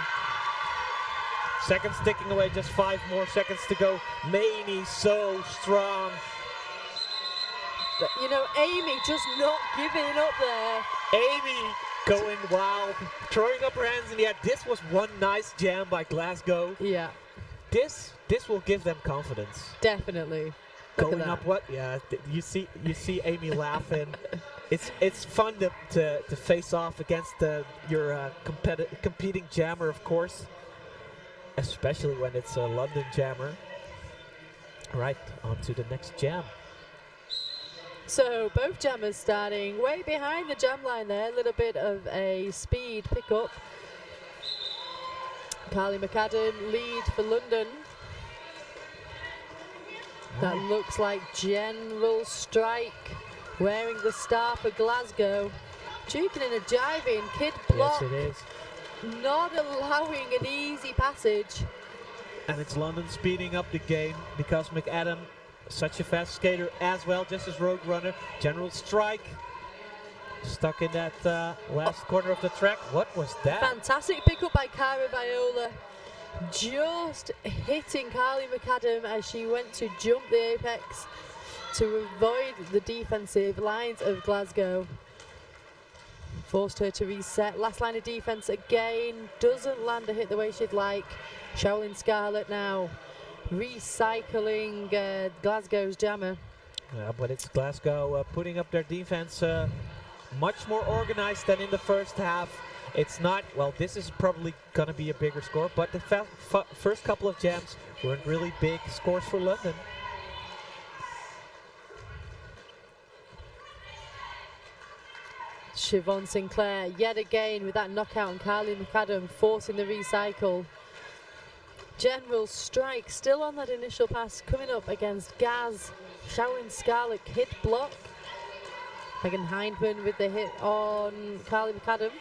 Seconds ticking away, just 5 more seconds to go. Maney so strong. But, you know, Amy just not giving up there. Amy going wild, throwing up her hands in the air. This was one nice jam by Glasgow. Yeah. This will give them confidence. Definitely. Going up what? Yeah, you see Amy laughing. It's fun to face off against your competing jammer, of course. Especially when it's a London jammer. Right, on to the next jam. So both jammers starting way behind the jam line there. A little bit of a speed pickup. Carly McAdam lead for London. That looks like General Strike wearing the star for Glasgow. Juking and a jiving, Kid Block. Yes, it is. Not allowing an easy passage. And it's London speeding up the game because McAdam, such a fast skater as well, just as Roadrunner. General Strike stuck in that last corner of the track. What was that? Fantastic pickup by Cara Viola. Just hitting Carly McAdam as she went to jump the apex to avoid the defensive lines of Glasgow. Forced her to reset. Last line of defense again. Doesn't land a hit the way she'd like. Shaolin Scarlett now recycling Glasgow's jammer. Yeah, but it's Glasgow putting up their defense much more organized than in the first half. It's not, well, this is probably going to be a bigger score, but the first couple of jams weren't really big scores for London. Siobhan Sinclair yet again with that knockout on Carly McAdam, forcing the recycle. General Strike still on that initial pass, coming up against Gaz. Shaolin Scarlett, Kid Block. Megan Hindman with the hit on Carly McAdam.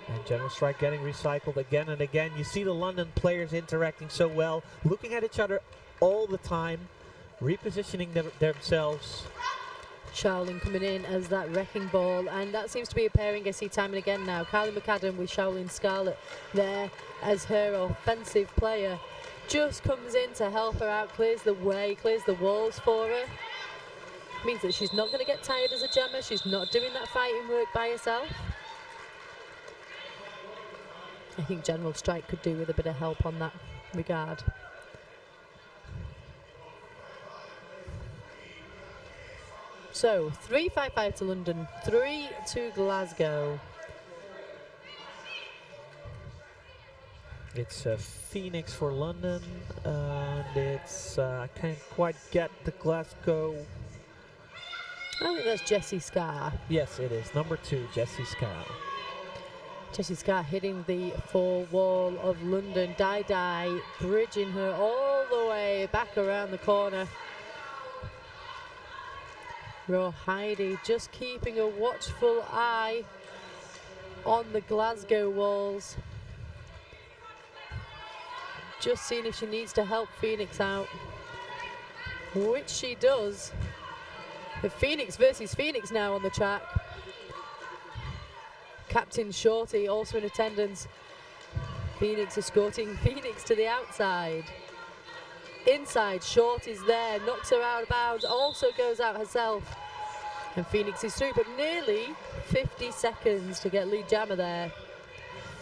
And General Strike getting recycled again and again. You see the London players interacting so well, looking at each other all the time, repositioning themselves. Shaolin coming in as that wrecking ball, and that seems to be a pairing I see time and again now. Carly McAdam with Shaolin Scarlett there as her offensive player. Just comes in to help her out, clears the way, clears the walls for her. Means that she's not going to get tired as a jammer. She's not doing that fighting work by herself. I think General Strike could do with a bit of help on that regard. So 3-5-5 to London, 3 to Glasgow. It's Phoenix for London, and it's I can't quite get the Glasgow. I think that's Jessie Scarr. Yes, it is number 2, Jessie Scarr. Jessie Scarr hitting the full wall of London. Dai bridging her all the way back around the corner. Raw Heidi just keeping a watchful eye on the Glasgow walls. Just seeing if she needs to help Phoenix out, which she does. The Phoenix versus Phoenix now on the track. Captain Shorty also in attendance. Phoenix escorting Phoenix to the outside. Inside, Shorty's there, knocks her out of bounds, also goes out herself. And Phoenix is through, but nearly 50 seconds to get lead jammer there.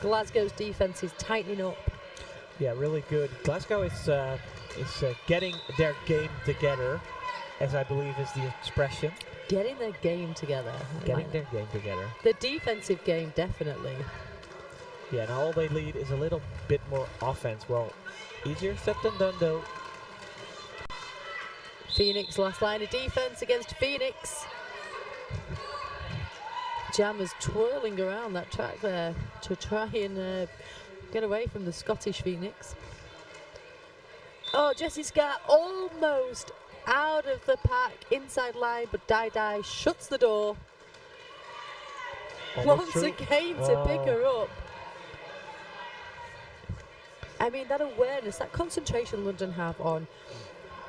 Glasgow's defense is tightening up. Yeah, really good. Glasgow is getting their game together, as I believe is the expression. Getting their game together. Getting their game together. The defensive game, definitely. Yeah, now all they need is a little bit more offense. Well, easier said than done, though. Phoenix last line of defense against Phoenix. Jammer's twirling around that track there to try and get away from the Scottish Phoenix. Oh, Jessie Scott almost out of the pack, inside line, but Dai shuts the door. Almost Once again to pick her up. I mean, that awareness, that concentration London have on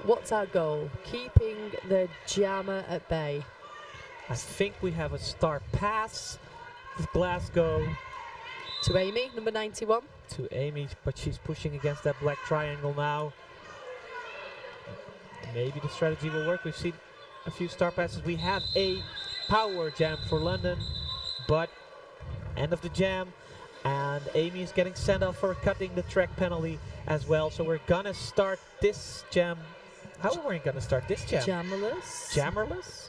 what's our goal? Keeping the jammer at bay. I think we have a start pass with Glasgow. To Amy, number 91. To Amy, but she's pushing against that black triangle now. Maybe the strategy will work. We've seen a few start passes. We have a power jam for London, but end of the jam. And Amy is getting sent off for cutting the track penalty as well. So we're gonna start this jam. How are we gonna start this jam? Jammerless. Jammerless?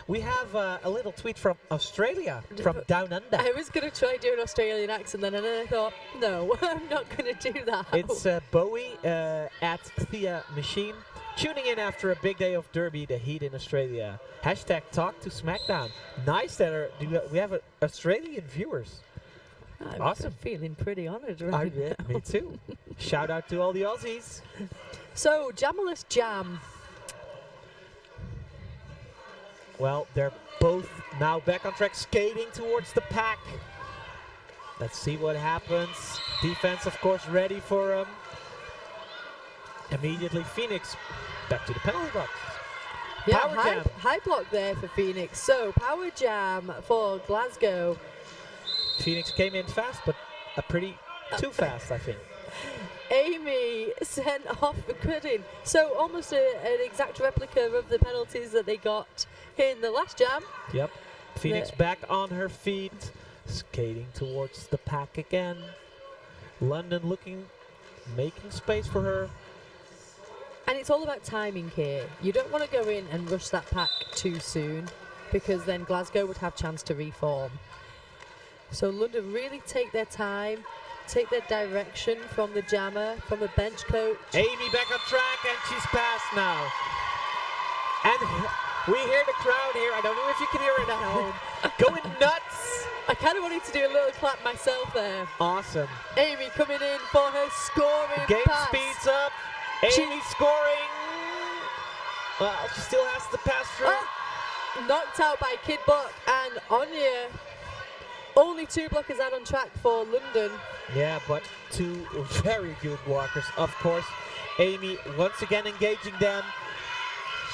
We have a little tweet from Australia, from Down Under. I was going to try doing an Australian accent then, and then I thought, no, I'm not going to do that. It's Bowie at Thea Machine, tuning in after a big day of Derby, the heat in Australia. Hashtag talk to SmackDown. Nice that we have Australian viewers. I'm awesome. Feeling pretty honoured right now. Me too. Shout out to all the Aussies. So, Jammerless Jam. Well, they're both now back on track, skating towards the pack. Let's see what happens. Defense, of course, ready for immediately Phoenix back to the penalty box. Yeah, Power jam. high block there for Phoenix. So, power jam for Glasgow. Phoenix came in fast, but too fast, I think. Amy sent off for cutting. So almost an exact replica of the penalties that they got in the last jam. Yep. Phoenix back on her feet, skating towards the pack again. London making space for her. And it's all about timing here. You don't want to go in and rush that pack too soon, because then Glasgow would have chance to reform. So London really take their time, take their direction from the jammer, from a bench coach. Amy back on track, and she's passed now. And we hear the crowd here. I don't know if you can hear it at home. Going nuts. I kind of wanted to do a little clap myself there. Awesome. Amy coming in for her scoring Game pass. speeds up. Amy scoring. Well, she still has to pass through. Knocked out by Kid Buck and Anya. Only 2 blockers out on track for London. Yeah, but 2 very good walkers, of course. Amy once again engaging them.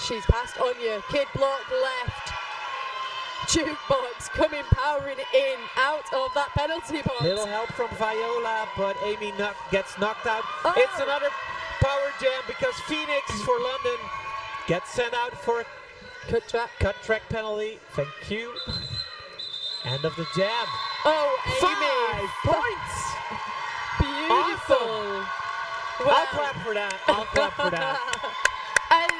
She's past Anya. Kid block left. Jukebox coming powering in out of that penalty box. Little help from Viola, but Amy gets knocked out. It's another power jam because Phoenix for London gets sent out for a cut track penalty. Thank you. End of the jam. Oh, Amy. 5 points. Beautiful. Awesome. Wow. I'll clap for that. I'll clap for that. And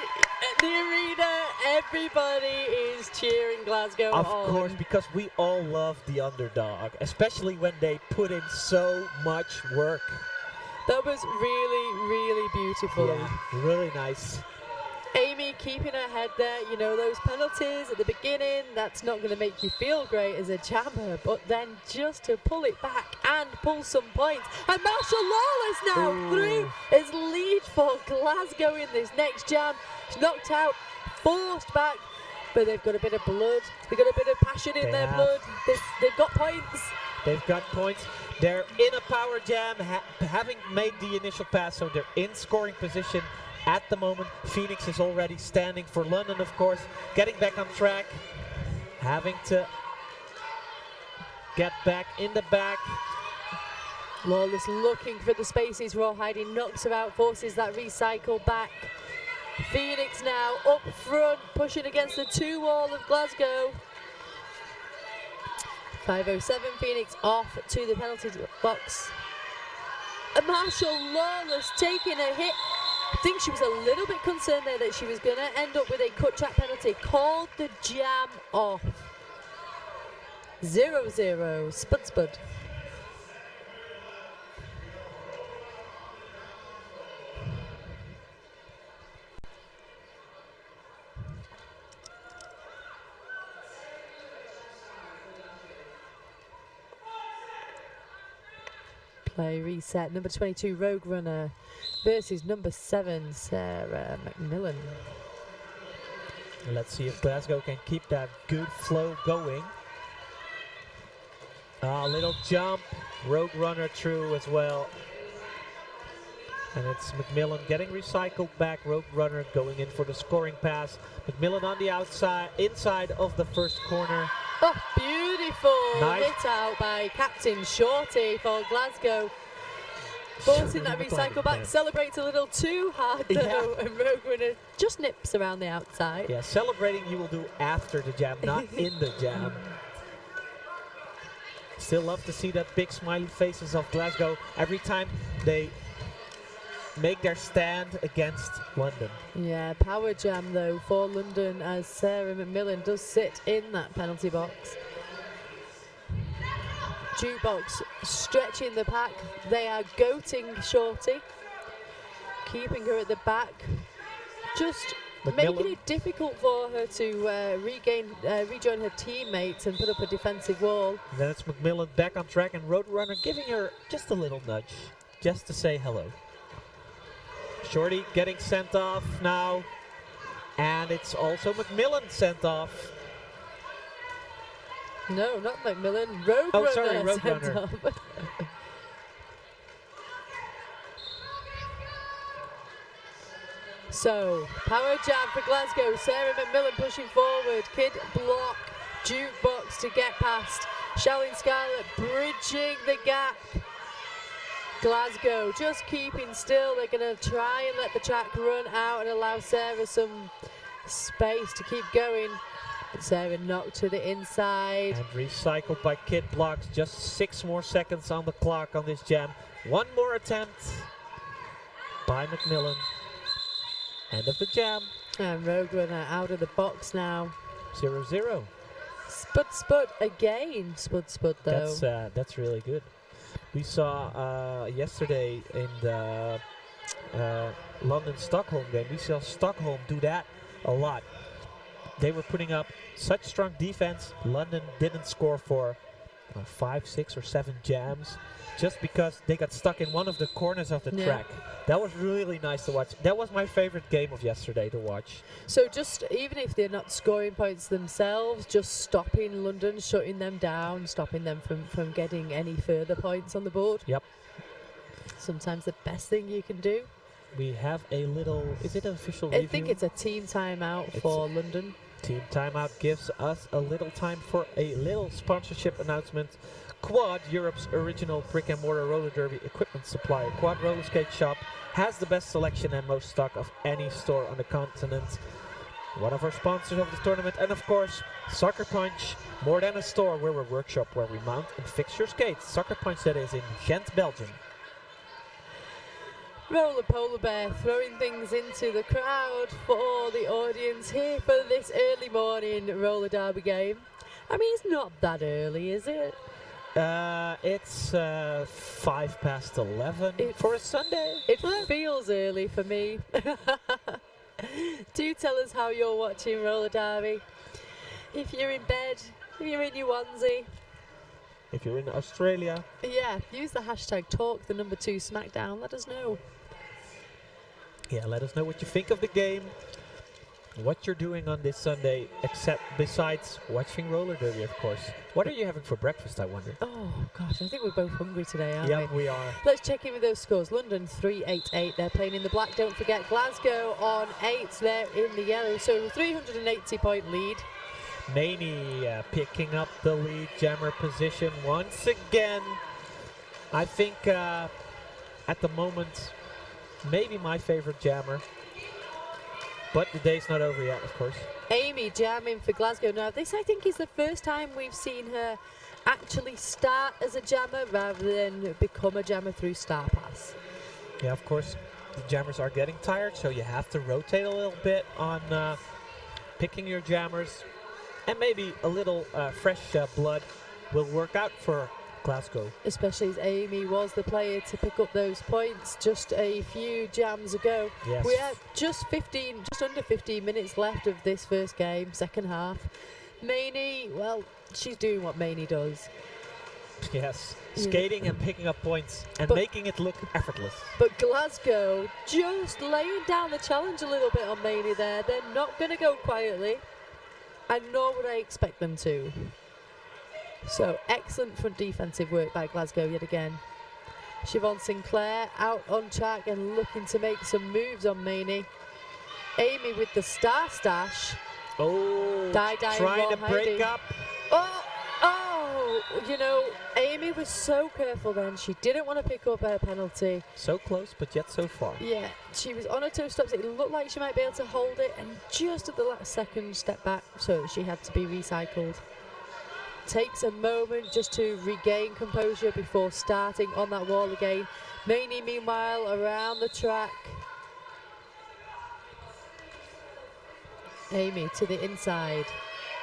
the arena, everybody is cheering Glasgow on. Of course, because we all love the underdog, especially when they put in so much work. That was really, really beautiful. Yeah, really nice. Amy keeping her head there. You know, those penalties at the beginning, that's not going to make you feel great as a jammer, but then just to pull it back and pull some points. And Marshall Lawless now through as lead for Glasgow in this next jam. She's knocked out, forced back But they've got a bit of blood. They've got a bit of passion in their blood. They've got points. They've got points. They're in a power jam, having made the initial pass, so they're in scoring position at the moment. Phoenix is already standing for London, of course, getting back on track, having to get back in the back. Lawless looking for the spaces. Rawhide knocks her out, forces that recycle back. Phoenix now up front, pushing against the 2 wall of Glasgow. 5:07, Phoenix off to the penalty box. Marshall Lawless taking a hit. I think she was a little bit concerned there that she was going to end up with a cut track penalty. Called the jam off. 0-0, Spud. Play reset. Number 22 Rogue Runner versus number 7 Sarah McMillan. Let's see if Glasgow can keep that good flow going. A little jump, Rogue Runner through as well. And it's McMillan getting recycled back. Rogue Runner going in for the scoring pass. McMillan on the outside, inside of the first corner. Oh, beautiful Nice. hit out by Captain Shorty for Glasgow. Forcing that recycle back, celebrates a little too hard though, and Rogue Runner just nips around the outside. Yeah, celebrating you will do after the jam, not in the jam. Still love to see that big smiley faces of Glasgow every time they make their stand against London. Yeah, power jam though for London as Sarah McMillan does sit in that penalty box. Jukebox stretching the pack. They are goating Shorty, keeping her at the back, just making it difficult for her to rejoin her teammates and put up a defensive wall. And then it's McMillan back on track and Road Runner giving her just a little nudge, just to say hello. Shorty getting sent off now, and it's also McMillan sent off. No, not McMillan. Road Runner. Sorry, Road sent Runner. off. So, power jam for Glasgow. Sarah McMillan pushing forward. Kid block. Jukebox to get past. Shalin Scarlett bridging the gap. Glasgow just keeping still. They're going to try and let the track run out and allow Sarah some space to keep going. But Sarah knocked to the inside. And recycled by Kid Blocks. Just 6 more seconds on the clock on this jam. One more attempt by McMillan. End of the jam. And Rogue Runner out of the box now. 0-0. Spud again. Spud though. That's really good. We saw yesterday in the London-Stockholm game, we saw Stockholm do that a lot. They were putting up such strong defense. London didn't score for 5, 6 or 7 jams just because they got stuck in one of the corners of the track. That was really nice to watch. That was my favorite game of yesterday to watch. So just even if they're not scoring points themselves, just stopping London, shutting them down, stopping them from getting any further points on the board. Yep. Sometimes the best thing you can do. We have a little, is it an official review? I think it's a team timeout for London. Team timeout gives us a little time for a little sponsorship announcement. Quad, Europe's original brick and mortar roller derby equipment supplier. Quad Roller Skate Shop has the best selection and most stock of any store on the continent. One of our sponsors of the tournament, and of course, Soccer Punch, more than a store, we're a workshop where we mount and fix your skates. Soccer Punch, that is in Ghent, Belgium. Roller Polar Bear throwing things into the crowd for the audience here for this early morning roller derby game. I mean, it's not that early, is it? It's 11 for a Sunday. It feels early for me. Do tell us how you're watching roller derby. If you're in bed, if you're in your onesie. If you're in Australia. Yeah, use the hashtag #2 SmackDown. Let us know. Yeah, let us know what you think of the game. what you're doing on this Sunday, except besides watching roller derby, of course. What are you having for breakfast, I wonder? Oh, gosh, I think we're both hungry today, aren't Yeah, we are. Let's check in with those scores. London 388. They're playing in the black. Don't forget Glasgow on 8. They're in the yellow. So 380-point lead. Maney picking up the lead jammer position once again. I think at the moment, maybe my favorite jammer. But the day's not over yet, of course. Amy jamming for Glasgow. Now, this I think is the first time we've seen her actually start as a jammer rather than become a jammer through Star Pass. Yeah, of course, the jammers are getting tired, so you have to rotate a little bit on picking your jammers. And maybe a little fresh blood will work out for Glasgow. Especially as Amy was the player to pick up those points just a few jams ago. Yes. We have just under 15 minutes left of this first game, second half. Maney, well, she's doing what Maney does. Yes, skating and picking up points and making it look effortless. But Glasgow just laying down the challenge a little bit on Maney there. They're not going to go quietly, and nor would I expect them to. So excellent front defensive work by Glasgow yet again. Siobhan Sinclair out on track and looking to make some moves on Maney. Amy with the star stash. Oh, trying to break up. Oh, you know, Amy was so careful then. She didn't want to pick up her penalty. So close, but yet so far. Yeah, she was on her toe stops. It looked like she might be able to hold it, and just at the last second, step back, so she had to be recycled. Takes a moment just to regain composure before starting on that wall again. Maney, meanwhile, around the track. Amy to the inside.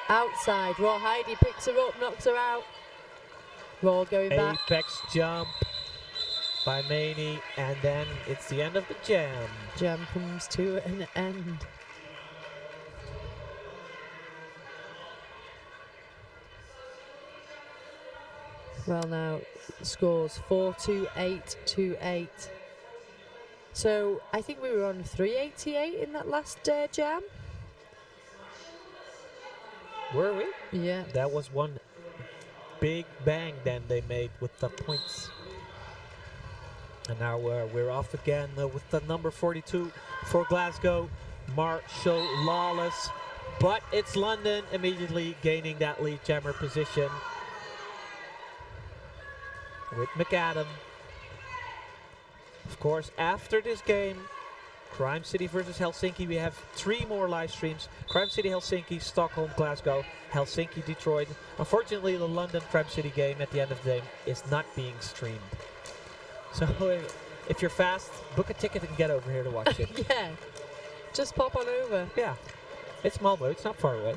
Outside, Raw Heidi picks her up, knocks her out. Raw going back. Apex jump by Maney, and then it's the end of the jam. Jam comes to an end. Well, now scores 4-2-8, 2-8. So I think we were on 388 in that last jam. Were we? Yeah. That was one big bang then they made with the points. And now we're off again with the number 42 for Glasgow, Marshall Lawless. But it's London immediately gaining that lead jammer position with McAdam. Of course, after this game, Crime City versus Helsinki, we have 3 more live streams. Crime City, Helsinki, Stockholm, Glasgow, Helsinki, Detroit. Unfortunately, the London Crime City game at the end of the game is not being streamed. So if you're fast, book a ticket and get over here to watch it. Yeah, just pop on over. Yeah, it's Malmo, it's not far away.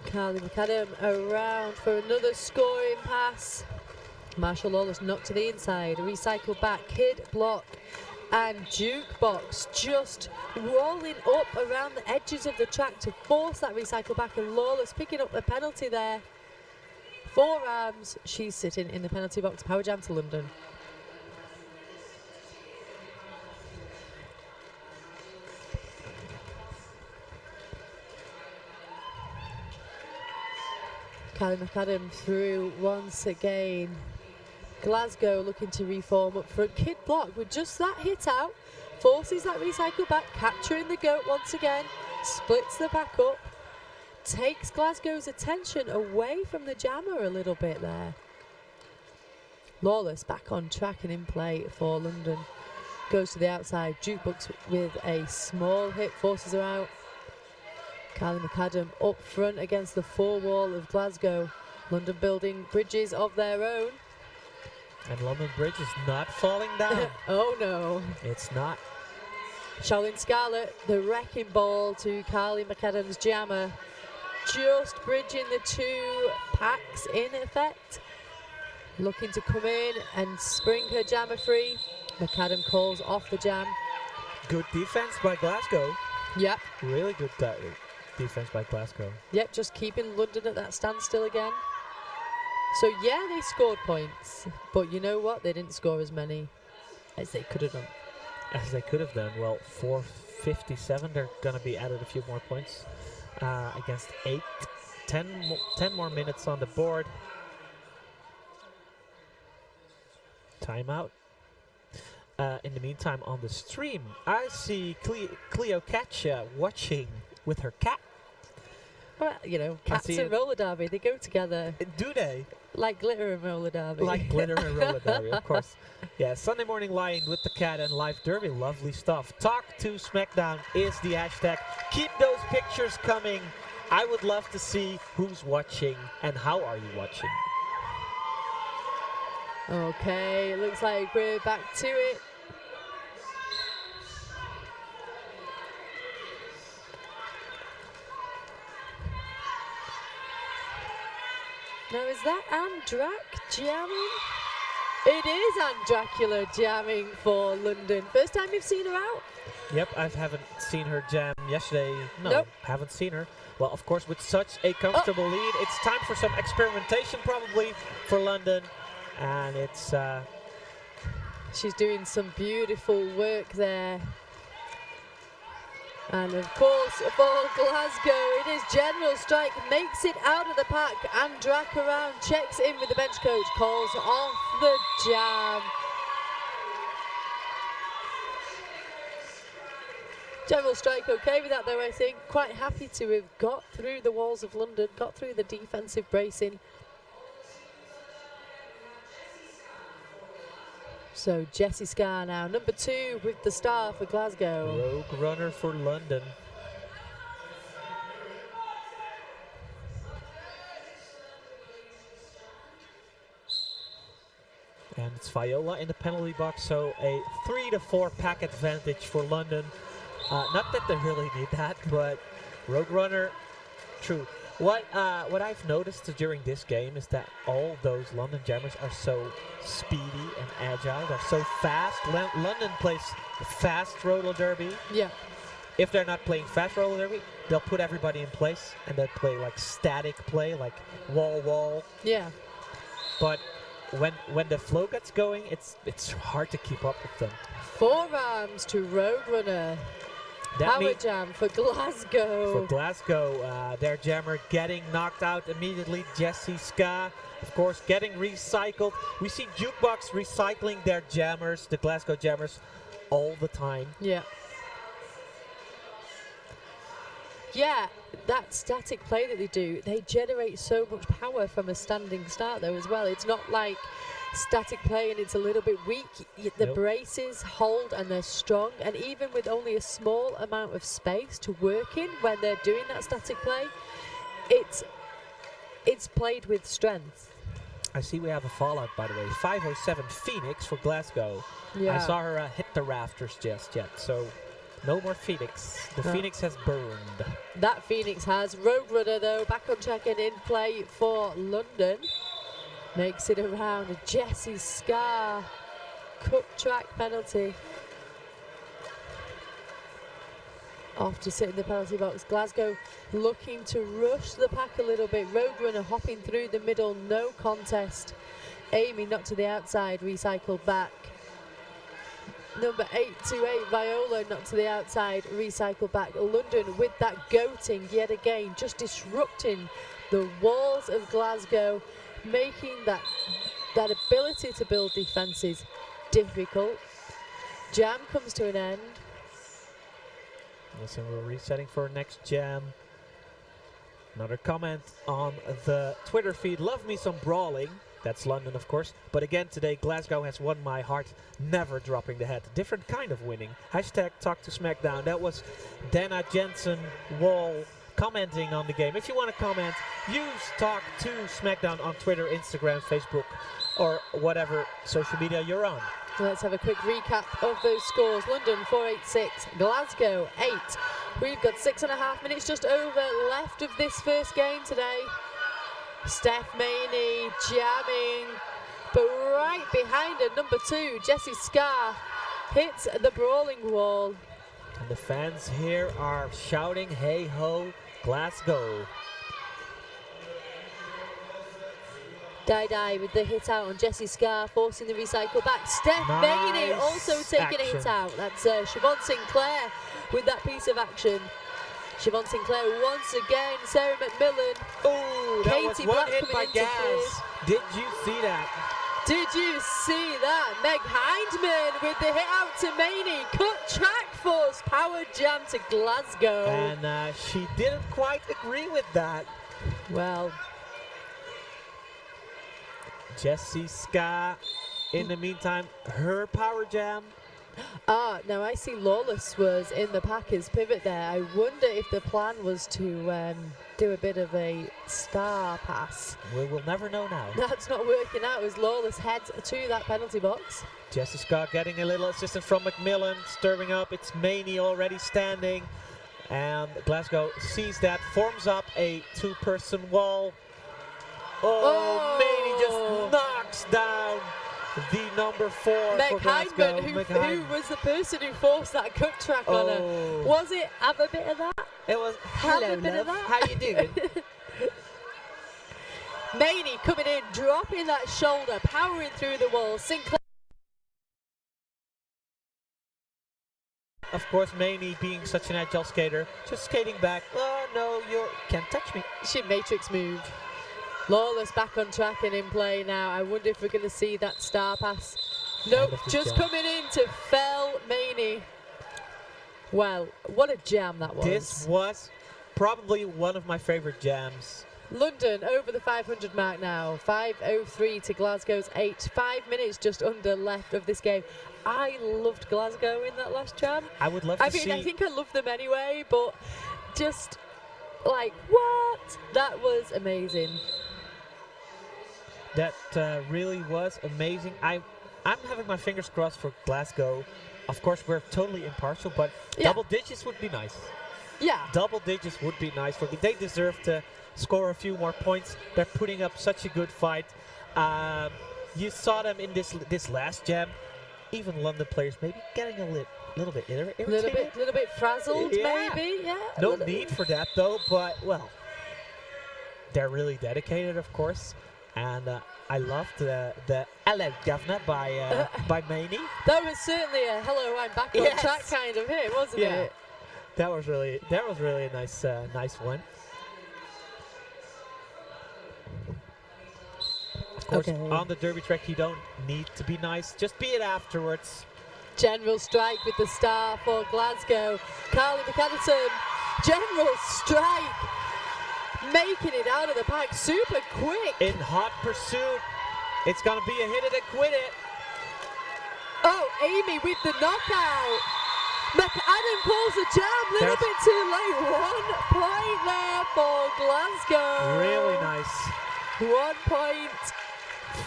Carly McAdam around for another scoring pass. Marshall Lawless knocked to the inside, recycle back, kid block, and Jukebox just rolling up around the edges of the track to force that recycle back, and Lawless picking up the penalty there. Forearms, she's sitting in the penalty box. Power jam to London. Carly McAdam through once again. Glasgow looking to reform up front. Kid block with just that hit out. Forces that recycle back, capturing the goat once again. Splits the back up. Takes Glasgow's attention away from the jammer a little bit there. Lawless back on track and in play for London. Goes to the outside. Jukebox with a small hit, forces her out. Carly McAdam up front against the full wall of Glasgow. London building bridges of their own. And London Bridge is not falling down. Oh no. It's not. Charlene Scarlett, the wrecking ball to Carly McAdam's jammer. Just bridging the 2 packs in effect. Looking to come in and spring her jammer free. McAdam calls off the jam. Good defense by Glasgow. Yep. Really good defense by Glasgow. Yep, just keeping London at that standstill again. So yeah, they scored points, but you know what? They didn't score as many as they could have done. as they could have done. Well, 457, they're going to be added a few more points against 8. 10 more minutes on the board. Timeout. In the meantime, on the stream, I see Cleo Katja watching with her cat. Well, you know, cats and roller derby, they go together. Do they? Like glitter and roller derby. Like glitter and roller derby, of course. Yeah, Sunday morning lying with the cat and live derby, lovely stuff. Talk to SmackDown is the hashtag. Keep those pictures coming. I would love to see who's watching and how are you watching. Okay, looks like we're back to it. Now, is that Andrak jamming? It is Andracula jamming for London. First time you've seen her out? Yep, I haven't seen her jam yesterday. No, nope. Haven't seen her. Well, of course, with such a comfortable lead, it's time for some experimentation probably for London. And it's... she's doing some beautiful work there. And of course, for Glasgow, it is General Strike, makes it out of the pack. Andrak around, checks in with the bench coach, calls off the jam. General Strike okay with that though, I think. Quite happy to have got through the walls of London, got through the defensive bracing. So Jessie Scar now, number 2 with the star for Glasgow. Rogue runner for London. And it's Viola in the penalty box, so a 3-4 pack advantage for London. Not that they really need that, but Rogue runner, true. What I've noticed during this game is that all those London jammers are so speedy and agile. They're so fast. London plays fast roller derby. Yeah. If they're not playing fast roller derby, they'll put everybody in place and they'll play like static play, like wall. Yeah. But when the flow gets going, it's hard to keep up with them. Forearms to Rogue runner. Power jam for Glasgow. For Glasgow, their jammer getting knocked out immediately. Jessie Ska, of course, getting recycled. We see Jukebox recycling their jammers, the Glasgow jammers, all the time. Yeah. Yeah, that static play that they do, they generate so much power from a standing start though as well. It's not like static play and it's a little bit weak. The braces hold and they're strong, and even with only a small amount of space to work in when they're doing that static play, it's played with strength. I see we have a fallout, by the way. 507 Phoenix for Glasgow. Yeah. I saw her hit the rafters just yet, so no more Phoenix. The Phoenix has burned. That Phoenix has. Rogue runner though, back on track and in play for London. Makes it around. Jessie Scar. Cut track penalty. Off to sit in the penalty box. Glasgow looking to rush the pack a little bit. Rogue runner hopping through the middle. No contest. Amy knocked to the outside. Recycled back. Number 828 Viola knocked to the outside. Recycled back. London with that goating yet again. Just disrupting the walls of Glasgow. Making that ability to build defences difficult. Jam comes to an end. Listen, we're resetting for next jam. Another comment on the Twitter feed. Love me some brawling. That's London, of course. But again, today, Glasgow has won my heart. Never dropping the head. Different kind of winning. Hashtag talk to SmackDown. That was Dana Jensen Wall commenting on the game. If you want to comment, use Talk to SmackDown on Twitter, Instagram, Facebook, or whatever social media you're on. Let's have a quick recap of those scores. London 486, Glasgow 8. We've got 6.5 minutes just over left of this first game today. Steph Maney jamming, but right behind her, number 2, Jessie Scar, hits the brawling wall. And the fans here are shouting, hey ho, Glasgow. Dai with the hit out on Jessie Scarr, forcing the recycle back. Steph Maney also taking a hit out. That's Siobhan Sinclair with that piece of action. Siobhan Sinclair once again. Sarah McMillan. Oh, that Katie was one Black hit by coming into Gaz. Did you see that? Did you see that? Meg Hindman with the hit out to Maney. Cut track force, power jam to Glasgow. And she didn't quite agree with that. Well, Jessie Scarr, in the meantime, her power jam. now I see Lawless was in the Packers pivot there. I wonder if the plan was to do a bit of a star pass. We will never know now. That's not working out as Lawless heads to that penalty box. Jessie Scarr getting a little assistance from McMillan, stirring up. It's Maney already standing. And Glasgow sees that, forms up a two-person wall. Oh, Maney just knocks down the number 4 Meg for Glasgow. Hindman, who was the person who forced that cut track on her. Was it have a bit of that? It was, Have hello, a bit love. of that? How you doing? Maney coming in, dropping that shoulder, powering through the wall. Sinclair. Of course, Maney being such an agile skater, just skating back. Oh, no, you can't touch me. She matrix moved. Lawless back on track and in play now. I wonder if we're going to see that star pass. Nope, just coming in to fell Maney. Well, what a jam that was. This was probably one of my favorite jams. London over the 500 mark now. 5:03 to Glasgow's 8. 5 minutes just under left of this game. I loved Glasgow in that last jam. I would love to see. I think I love them anyway, but just like, what? That was amazing. That really was amazing. I'm having my fingers crossed for Glasgow. Of course, we're totally impartial, but double digits would be nice. Yeah. Double digits would be nice. They deserve to score a few more points. They're putting up such a good fight. You saw them in this last jam. Even London players maybe getting a little bit irritated. Little bit frazzled, maybe. Yeah. No need for that though. But well, they're really dedicated, of course. And I loved the "Hello, Governor" by Maney. That was certainly a "Hello, I'm back on track" kind of hit, wasn't it? That was really a nice one. Of course, on the derby track, you don't need to be nice. Just be it afterwards. General strike with the star for Glasgow. Carly McAdison, general strike. Making it out of the pack super quick. In hot pursuit. It's going to be a hit it and quit it. Oh, Amy with the knockout. McAdam pulls the jam, a little bit too late. 1 point there for Glasgow. Really nice. 1 point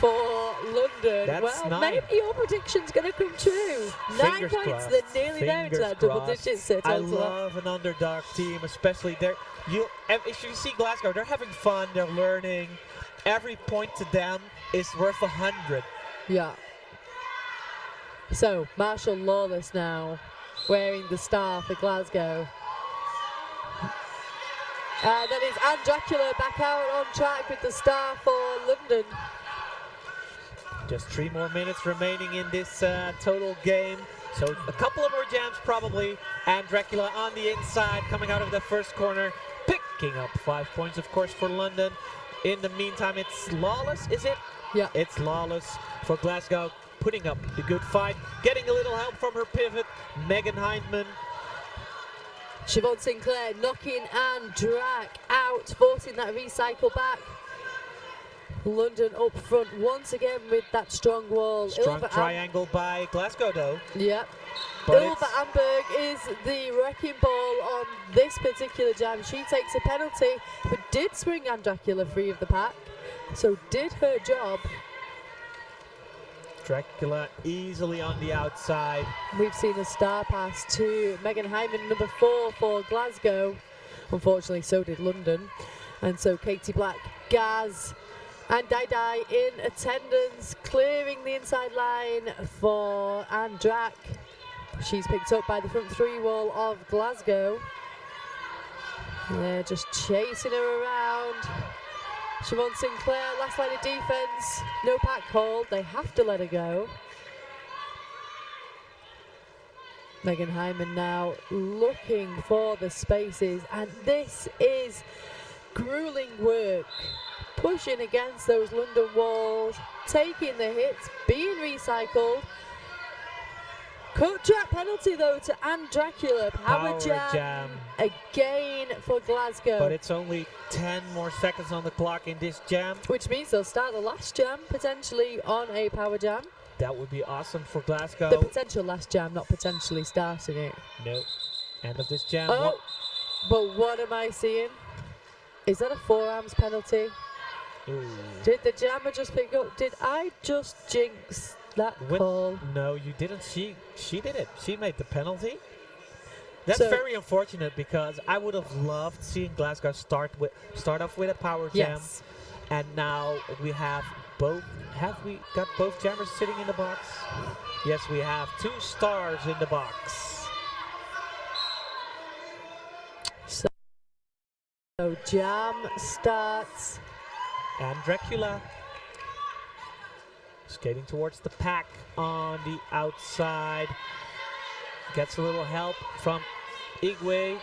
for London. That's well, 9. maybe your prediction's going to come true. Fingers 9 points, crossed. they're nearly there to that double digit set. I love an underdog team, especially there. If you see Glasgow, they're having fun, they're learning. Every point to them is worth 100. Yeah. So, Marshall Lawless now wearing the star for Glasgow. That is Anne Dracula back out on track with the star for London. Just 3 more minutes remaining in this total game. So a couple of more jams probably. And Dracula on the inside coming out of the first corner. Picking up 5 points, of course, for London. In the meantime, it's Lawless, is it? Yeah. It's Lawless for Glasgow, putting up the good fight. Getting a little help from her pivot, Megan Hindman. Siobhan Sinclair knocking and Drac out, forcing that recycle back. London up front once again with that strong wall. Strong triangle by Glasgow, though. Yep. But Ilva Amberg is the wrecking ball on this particular jam. She takes a penalty, but did swing Anne Dracula free of the pack. So did her job. Dracula easily on the outside. We've seen a star pass to Megan Hyman, number 4 for Glasgow. Unfortunately, so did London. And so Katie Black, Gaz, and Dai in attendance, clearing the inside line for Anne Drac. She's picked up by the front 3 wall of Glasgow. They're just chasing her around. Siobhan Sinclair, last line of defence. No pack called. They have to let her go. Megan Hyman now looking for the spaces, and this is grueling work. Pushing against those London walls, taking the hits, being recycled. Cut track penalty though to Anne Dracula. Power jam again for Glasgow. But it's only 10 more seconds on the clock in this jam. Which means they'll start the last jam potentially on a power jam. That would be awesome for Glasgow. The potential last jam, not potentially starting it. No. End of this jam. Oh, but what am I seeing? Is that a forearms penalty? Ooh. Did the jammer just pick up? Did I just jinx that call? No, you didn't. She did it. She made the penalty. That's So- very unfortunate because I would have loved seeing Glasgow start off with a power jam. Yes. And now we have both. Have we got both jammers sitting in the box? Yes, we have 2 stars in the box. So jam starts. And Dracula skating towards the pack on the outside. Gets a little help from Igwe.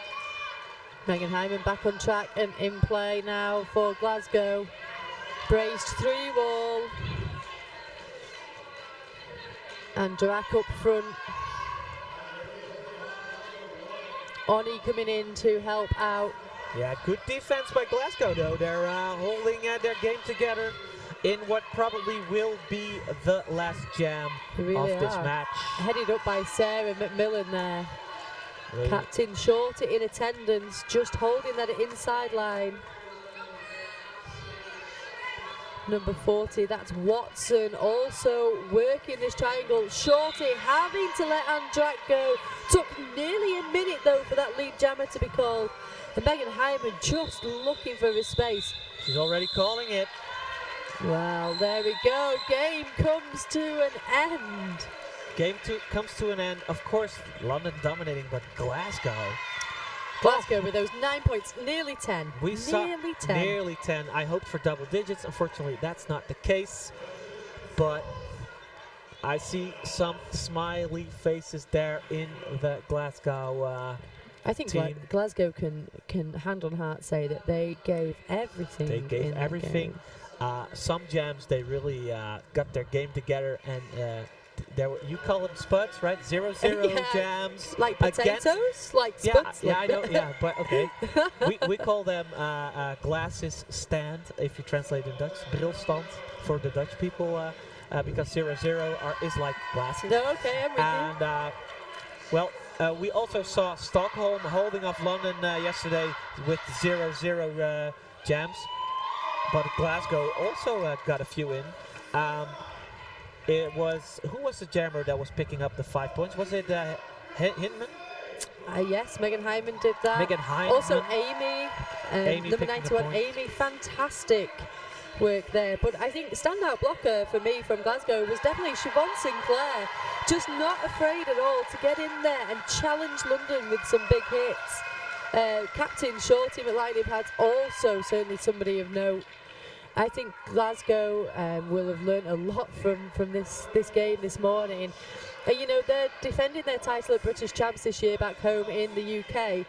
Megan Hyman back on track and in play now for Glasgow. Braced 3-wall. And Drac up front. Oni coming in to help out. Yeah, good defense by Glasgow though. They're holding their game together in what probably will be the last jam They really of this are. match. Headed up by Sarah McMillan there. Really. Captain Shorty in attendance, just holding that inside line. Number 40, that's Watson, also working this triangle. Shorty having to let Andrak go. Took nearly a minute though for that lead jammer to be called. And Megan Hyman just looking for his space. She's already calling it. Well, there we go. Game comes to an end. Game 2 comes to an end. Of course, London dominating, but Glasgow. Glasgow with those 9 points, nearly 10. We saw nearly 10. nearly 10. I hoped for double digits. Unfortunately, that's not the case. But I see some smiley faces there in the Glasgow I think team. Glasgow can hand on heart say that they gave everything. They gave in that everything. game. Some jams, they really got their game together, and there were, you call them spuds, right? 0-0 Yeah, jams. like against- potatoes, like Yeah, spuds. yeah, I know. Yeah, but okay. we call them glasses stand if you translate in Dutch. Brilstand for the Dutch people, because 0-0 is like glasses. No, okay, I'm with you. And well, we also saw Stockholm holding off London yesterday with 0-0 jams, but Glasgow also got a few in. It was, who was the jammer that was picking up the 5 points? Was it Hinman? Yes, Megan Hyman did that. Megan Hyman. Also Amy, Amy number picking the 91, points. Amy, fantastic work there. But I think standout blocker for me from Glasgow was definitely Siobhan Sinclair. Just not afraid at all to get in there and challenge London with some big hits. Captain Shorty McLeod also certainly somebody of note. I think Glasgow will have learned a lot from this game this morning. You know, they're defending their title at British Champs this year back home in the UK.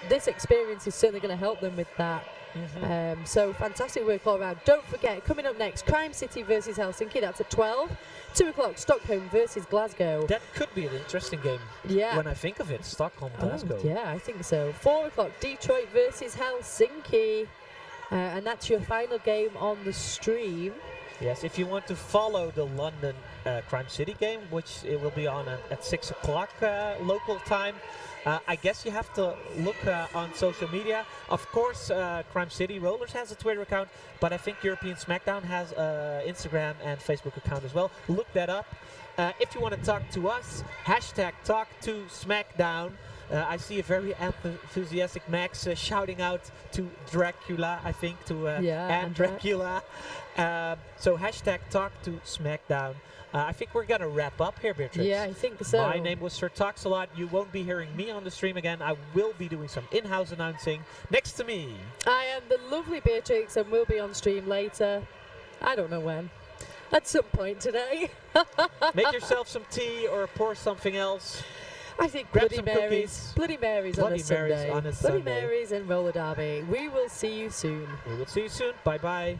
This experience is certainly going to help them with that. Mm-hmm. So fantastic work all around. Don't forget, coming up next, Crime City versus Helsinki. That's at 12. 2 o'clock, Stockholm versus Glasgow. That could be an interesting game. Yeah. When I think of it, Stockholm, Glasgow. Oh, yeah, I think so. 4 o'clock, Detroit versus Helsinki. And that's your final game on the stream. Yes, if you want to follow the London Crime City game, which it will be on at 6 o'clock local time, I guess you have to look on social media. Of course, Crime City Rollers has a Twitter account, but I think European SmackDown has Instagram and Facebook account as well. Look that up. If you want to talk to us, hashtag Talk to SmackDown. I see a very enthusiastic Max shouting out to Dracula, I think, to and Dracula. So hashtag talk to SmackDown. I think we're going to wrap up here, Beatrix. Yeah, I think so. My name was Sir Talks-A-Lot. You won't be hearing me on the stream again. I will be doing some in-house announcing. Next to me, I am the lovely Beatrix and we'll be on stream later. I don't know when. At some point today. make yourself some tea or pour something else. I think Grab Bloody some Marys. cookies. Bloody Marys on a Sunday. On a Bloody Sunday. Marys and roller derby. We will see you soon. We will see you soon. Bye-bye.